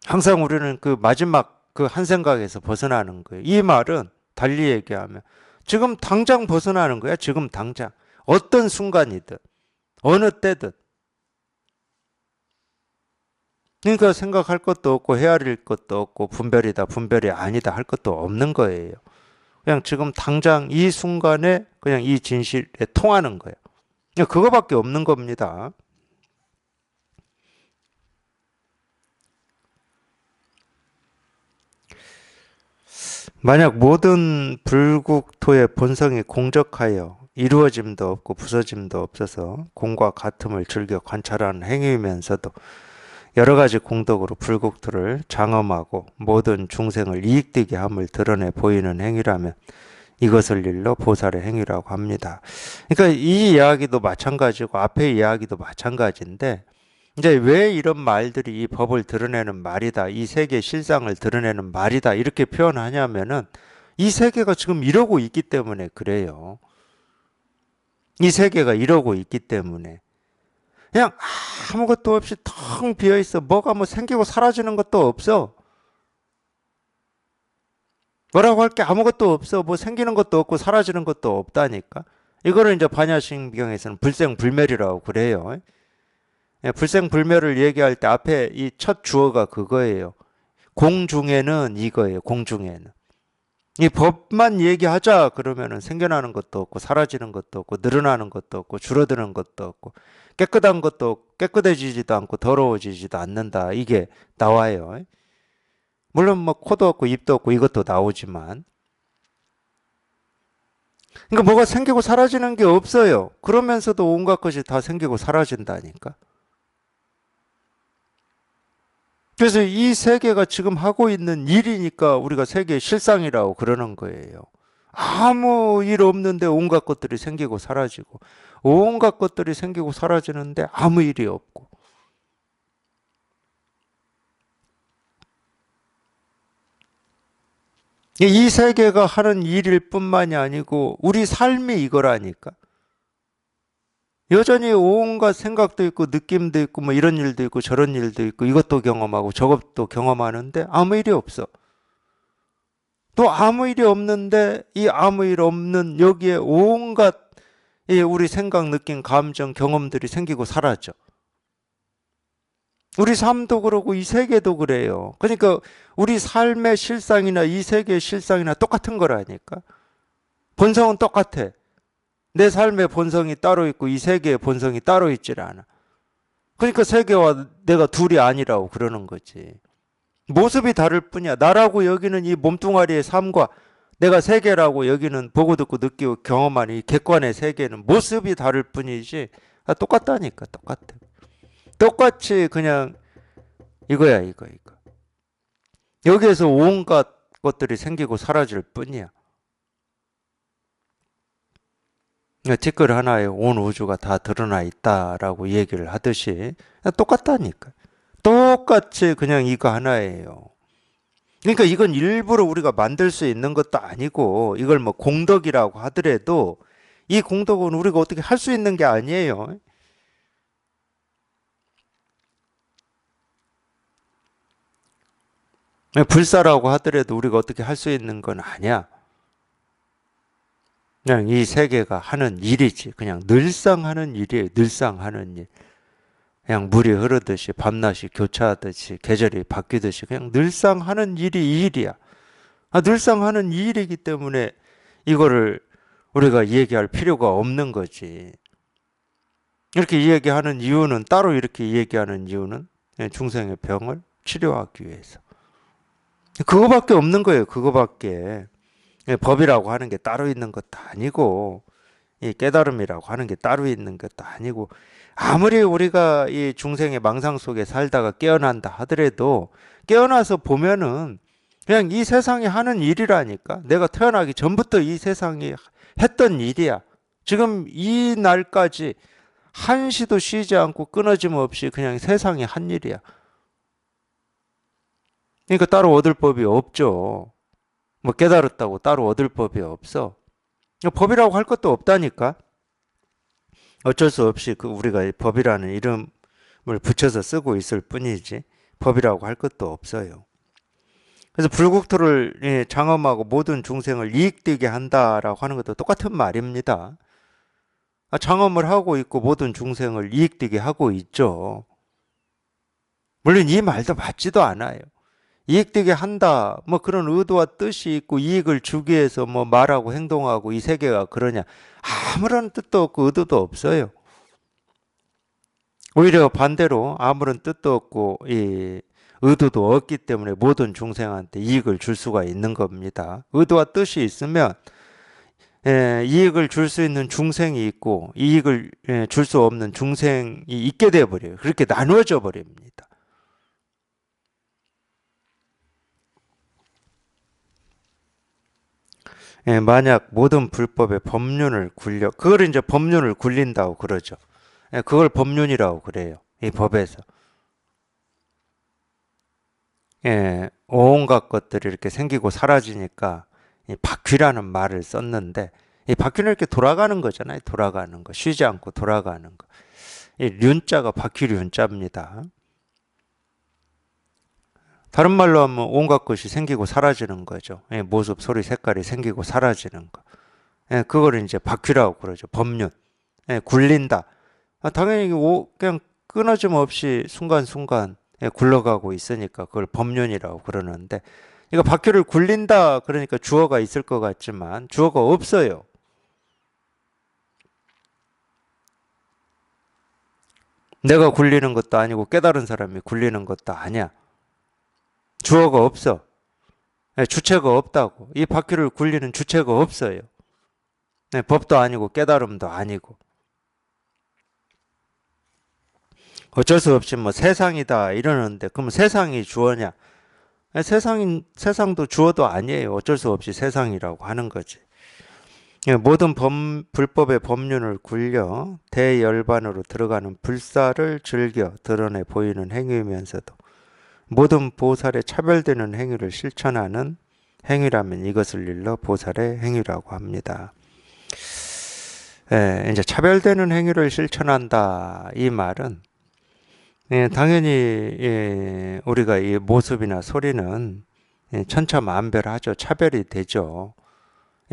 항상 우리는 그 마지막 그 한 생각에서 벗어나는 거예요. 이 말은 달리 얘기하면 지금 당장 벗어나는 거야. 지금 당장. 어떤 순간이든 어느 때든. 그러니까 생각할 것도 없고 헤아릴 것도 없고 분별이다 분별이 아니다 할 것도 없는 거예요. 그냥 지금 당장 이 순간에 그냥 이 진실에 통하는 거예요. 그냥 그거밖에 없는 겁니다. 만약 모든 불국토의 본성이 공적하여 이루어짐도 없고 부서짐도 없어서 공과 같음을 즐겨 관찰하는 행위면서도 여러 가지 공덕으로 불국토를 장엄하고 모든 중생을 이익되게 함을 드러내 보이는 행위라면 이것을 일러 보살의 행위라고 합니다. 그러니까 이 이야기도 마찬가지고 앞의 이야기도 마찬가지인데, 이제 왜 이런 말들이 이 법을 드러내는 말이다, 이 세계의 실상을 드러내는 말이다 이렇게 표현하냐면은 이 세계가 지금 이러고 있기 때문에 그래요. 이 세계가 이러고 있기 때문에 그냥 아무것도 없이 텅 비어 있어. 뭐가 뭐 생기고 사라지는 것도 없어. 뭐라고 할 게 아무것도 없어. 뭐 생기는 것도 없고 사라지는 것도 없다니까. 이거를 이제 반야신경에서는 불생불멸이라고 그래요. 불생불멸을 얘기할 때 앞에 이 첫 주어가 그거예요. 공중에는 이거예요. 공중에는. 이 법만 얘기하자 그러면은 생겨나는 것도 없고 사라지는 것도 없고 늘어나는 것도 없고 줄어드는 것도 없고 깨끗한 것도 깨끗해지지도 않고 더러워지지도 않는다. 이게 나와요. 물론 뭐 코도 없고 입도 없고 이것도 나오지만, 그러니까 뭐가 생기고 사라지는 게 없어요. 그러면서도 온갖 것이 다 생기고 사라진다니까. 그래서 이 세계가 지금 하고 있는 일이니까 우리가 세계의 실상이라고 그러는 거예요. 아무 일 없는데 온갖 것들이 생기고 사라지고, 온갖 것들이 생기고 사라지는데 아무 일이 없고. 이 세계가 하는 일일 뿐만이 아니고 우리 삶이 이거라니까. 여전히 온갖 생각도 있고 느낌도 있고 뭐 이런 일도 있고 저런 일도 있고 이것도 경험하고 저것도 경험하는데 아무 일이 없어. 또 아무 일이 없는데 이 아무 일 없는 여기에 온갖 우리 생각, 느낌, 감정, 경험들이 생기고 사라져. 우리 삶도 그러고 이 세계도 그래요. 그러니까 우리 삶의 실상이나 이 세계의 실상이나 똑같은 거라니까. 본성은 똑같아. 내 삶의 본성이 따로 있고 이 세계의 본성이 따로 있질 않아. 그러니까 세계와 내가 둘이 아니라고 그러는 거지. 모습이 다를 뿐이야. 나라고 여기는 이 몸뚱아리의 삶과 내가 세계라고 여기는 보고 듣고 느끼고 경험하는 이 객관의 세계는 모습이 다를 뿐이지 똑같다니까. 똑같아. 똑같이 그냥 이거야 이거. 여기에서 온갖 것들이 생기고 사라질 뿐이야. 티끌 하나에 온 우주가 다 드러나 있다라고 얘기를 하듯이 똑같다니까. 똑같이 그냥 이거 하나예요. 그러니까 이건 일부러 우리가 만들 수 있는 것도 아니고 이걸 뭐 공덕이라고 하더라도 이 공덕은 우리가 어떻게 할 수 있는 게 아니에요. 불사라고 하더라도 우리가 어떻게 할 수 있는 건 아니야. 그냥 이 세계가 하는 일이지. 그냥 늘상 하는 일이에요. 늘상 하는 일. 그냥 물이 흐르듯이 밤낮이 교차하듯이 계절이 바뀌듯이 그냥 늘상 하는 일이 이 일이야. 늘상 하는 이 일이기 때문에 이거를 우리가 얘기할 필요가 없는 거지. 이렇게 얘기하는 이유는 따로 이렇게 얘기하는 이유는 중생의 병을 치료하기 위해서. 그거밖에 없는 거예요. 그거밖에. 법이라고 하는 게 따로 있는 것도 아니고 이 깨달음이라고 하는 게 따로 있는 것도 아니고 아무리 우리가 이 중생의 망상 속에 살다가 깨어난다 하더라도 깨어나서 보면은 그냥 이 세상이 하는 일이라니까. 내가 태어나기 전부터 이 세상이 했던 일이야. 지금 이 날까지 한시도 쉬지 않고 끊어짐 없이 그냥 세상이 한 일이야. 그러니까 따로 얻을 법이 없죠. 뭐 깨달았다고 따로 얻을 법이 없어. 법이라고 할 것도 없다니까. 어쩔 수 없이 그 우리가 법이라는 이름을 붙여서 쓰고 있을 뿐이지 법이라고 할 것도 없어요. 그래서 불국토를 장엄하고 모든 중생을 이익되게 한다라고 하는 것도 똑같은 말입니다. 장엄을 하고 있고 모든 중생을 이익되게 하고 있죠. 물론 이 말도 맞지도 않아요. 이익되게 한다, 뭐 그런 의도와 뜻이 있고 이익을 주기 위해서 뭐 말하고 행동하고 이 세계가 그러냐. 아무런 뜻도 없고 의도도 없어요. 오히려 반대로 아무런 뜻도 없고 이 의도도 없기 때문에 모든 중생한테 이익을 줄 수가 있는 겁니다. 의도와 뜻이 있으면 이익을 줄 수 있는 중생이 있고 이익을 줄 수 없는 중생이 있게 되어버려요. 그렇게 나누어져 버립니다. 만약 모든 불법의 법륜을 그걸 이제 법륜을 굴린다고 그러죠. 그걸 법륜이라고 그래요. 이 법에서. 온갖 것들이 이렇게 생기고 사라지니까 이 바퀴라는 말을 썼는데 이 바퀴는 이렇게 돌아가는 거잖아요. 돌아가는 거. 쉬지 않고 돌아가는 거. 이 륜자가 바퀴륜자입니다. 다른 말로 하면 온갖 것이 생기고 사라지는 거죠. 모습, 소리, 색깔이 생기고 사라지는 거. 그걸 이제 바퀴라고 그러죠. 법륜. 굴린다. 당연히 그냥 끊어짐 없이 순간순간 굴러가고 있으니까 그걸 법륜이라고 그러는데 이거 바퀴를 굴린다 그러니까 주어가 있을 것 같지만 주어가 없어요. 내가 굴리는 것도 아니고 깨달은 사람이 굴리는 것도 아니야. 주어가 없어. 주체가 없다고. 이 바퀴를 굴리는 주체가 없어요. 법도 아니고 깨달음도 아니고. 어쩔 수 없이 뭐 세상이다 이러는데 그럼 세상이 주어냐? 세상도 주어도 아니에요. 어쩔 수 없이 세상이라고 하는 거지. 모든 불법의 법륜을 굴려 대열반으로 들어가는 불사를 즐겨 드러내 보이는 행위이면서도 모든 보살의 차별되는 행위를 실천하는 행위라면 이것을 일러 보살의 행위라고 합니다. 이제 차별되는 행위를 실천한다 이 말은 당연히 우리가 이 모습이나 소리는 천차만별하죠. 차별이 되죠.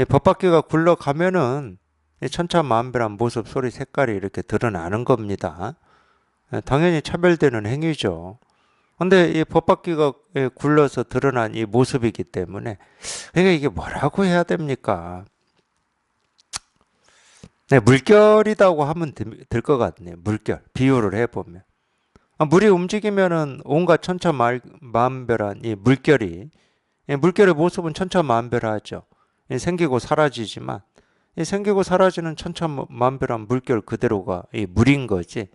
법바퀴가 굴러가면은 천차만별한 모습, 소리, 색깔이 이렇게 드러나는 겁니다. 당연히 차별되는 행위죠. 근데 이 법바퀴가 굴러서 드러난 이 모습이기 때문에 그러니까 이게 뭐라고 해야 됩니까? 물결이라고 하면 될 것 같네요. 물결. 비유를 해보면. 물이 움직이면은 온갖 천차만별한 이 물결이 물결의 모습은 천차만별하죠. 생기고 사라지지만 생기고 사라지는 천차만별한 물결 그대로가 이 물인 거지.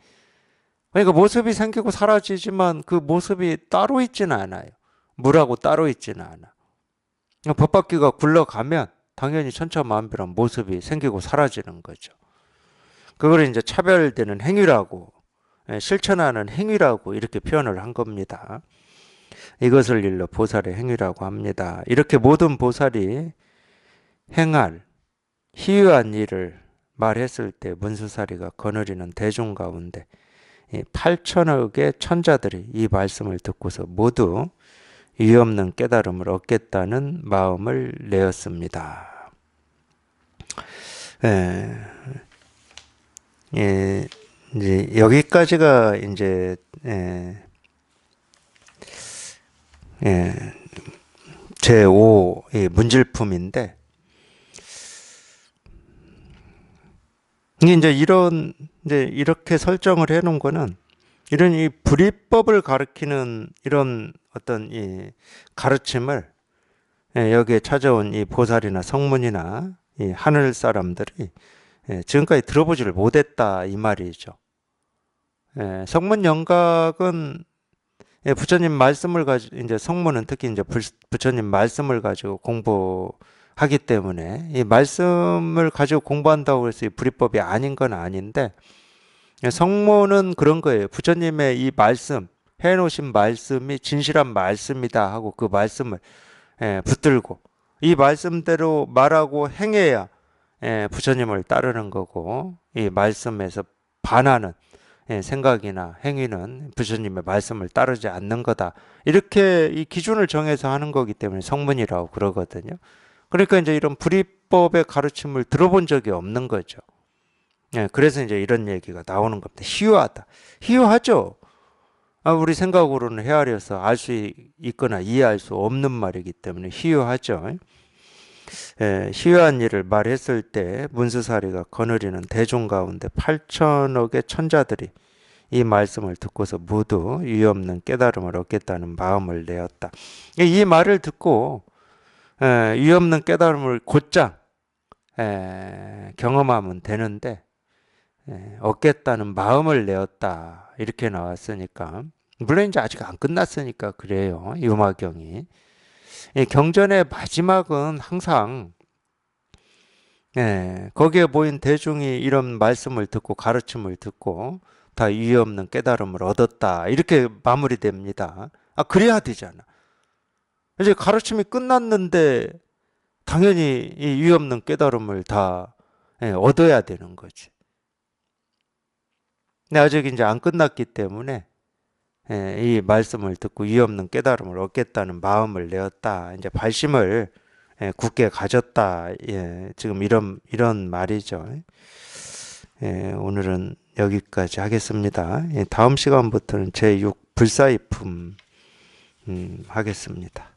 그러니까 모습이 생기고 사라지지만 그 모습이 따로 있지는 않아요. 물하고 따로 있지는 않아. 법바퀴가 굴러가면 당연히 천차만별한 모습이 생기고 사라지는 거죠. 그걸 이제 차별되는 행위라고 실천하는 행위라고 이렇게 표현을 한 겁니다. 이것을 일러 보살의 행위라고 합니다. 이렇게 모든 보살이 행할 희유한 일을 말했을 때 문수사리가 거느리는 대중 가운데 8천억의 천자들이 이 말씀을 듣고서 모두 유없는 깨달음을 얻겠다는 마음을 내었습니다. 이제 여기까지가 이제 제5 문질품인데, 이제 이렇게 설정을 해 놓은 거는 이런 이 불이법을 가르치는 이런 어떤 이 가르침을 여기에 찾아온 이 보살이나 성문이나 이 하늘 사람들이 지금까지 들어보지를 못했다 이 말이죠. 성문 영각은 부처님 말씀을 가지고 이제 성문은 특히 이제 부처님 말씀을 가지고 공부하기 때문에 이 말씀을 가지고 공부한다고 해서 이 불이법이 아닌 건 아닌데, 성문은 그런 거예요. 부처님의 이 말씀 해놓으신 말씀이 진실한 말씀이다 하고 그 말씀을 붙들고 이 말씀대로 말하고 행해야 부처님을 따르는 거고, 이 말씀에서 반하는 생각이나 행위는 부처님의 말씀을 따르지 않는 거다. 이렇게 이 기준을 정해서 하는 거기 때문에 성문이라고 그러거든요. 그러니까 이제 이런 불이법의 가르침을 들어본 적이 없는 거죠. 그래서 이제 이런 얘기가 나오는 겁니다. 희유하다. 희유하죠. 우리 생각으로는 헤아려서 알 수 있거나 이해할 수 없는 말이기 때문에 희유하죠. 희유한 일을 말했을 때 문수사리가 거느리는 대중 가운데 8천억의 천자들이 이 말씀을 듣고서 모두 유없는 깨달음을 얻겠다는 마음을 내었다. 이 말을 듣고 유없는 깨달음을 곧장 경험하면 되는데 얻겠다는 마음을 내었다 이렇게 나왔으니까, 물론 이제 아직 안 끝났으니까 그래요. 유마경이 경전의 마지막은 항상 거기에 모인 대중이 이런 말씀을 듣고 가르침을 듣고 다 유없는 깨달음을 얻었다 이렇게 마무리됩니다. 그래야 되잖아. 이제 가르침이 끝났는데 당연히 이 유없는 깨달음을 다 얻어야 되는 거지. 근데 아직 이제 안 끝났기 때문에 이 말씀을 듣고 유없는 깨달음을 얻겠다는 마음을 내었다. 이제 발심을 굳게 가졌다. 지금 이런 말이죠. 오늘은 여기까지 하겠습니다. 다음 시간부터는 제6 불사의품 하겠습니다.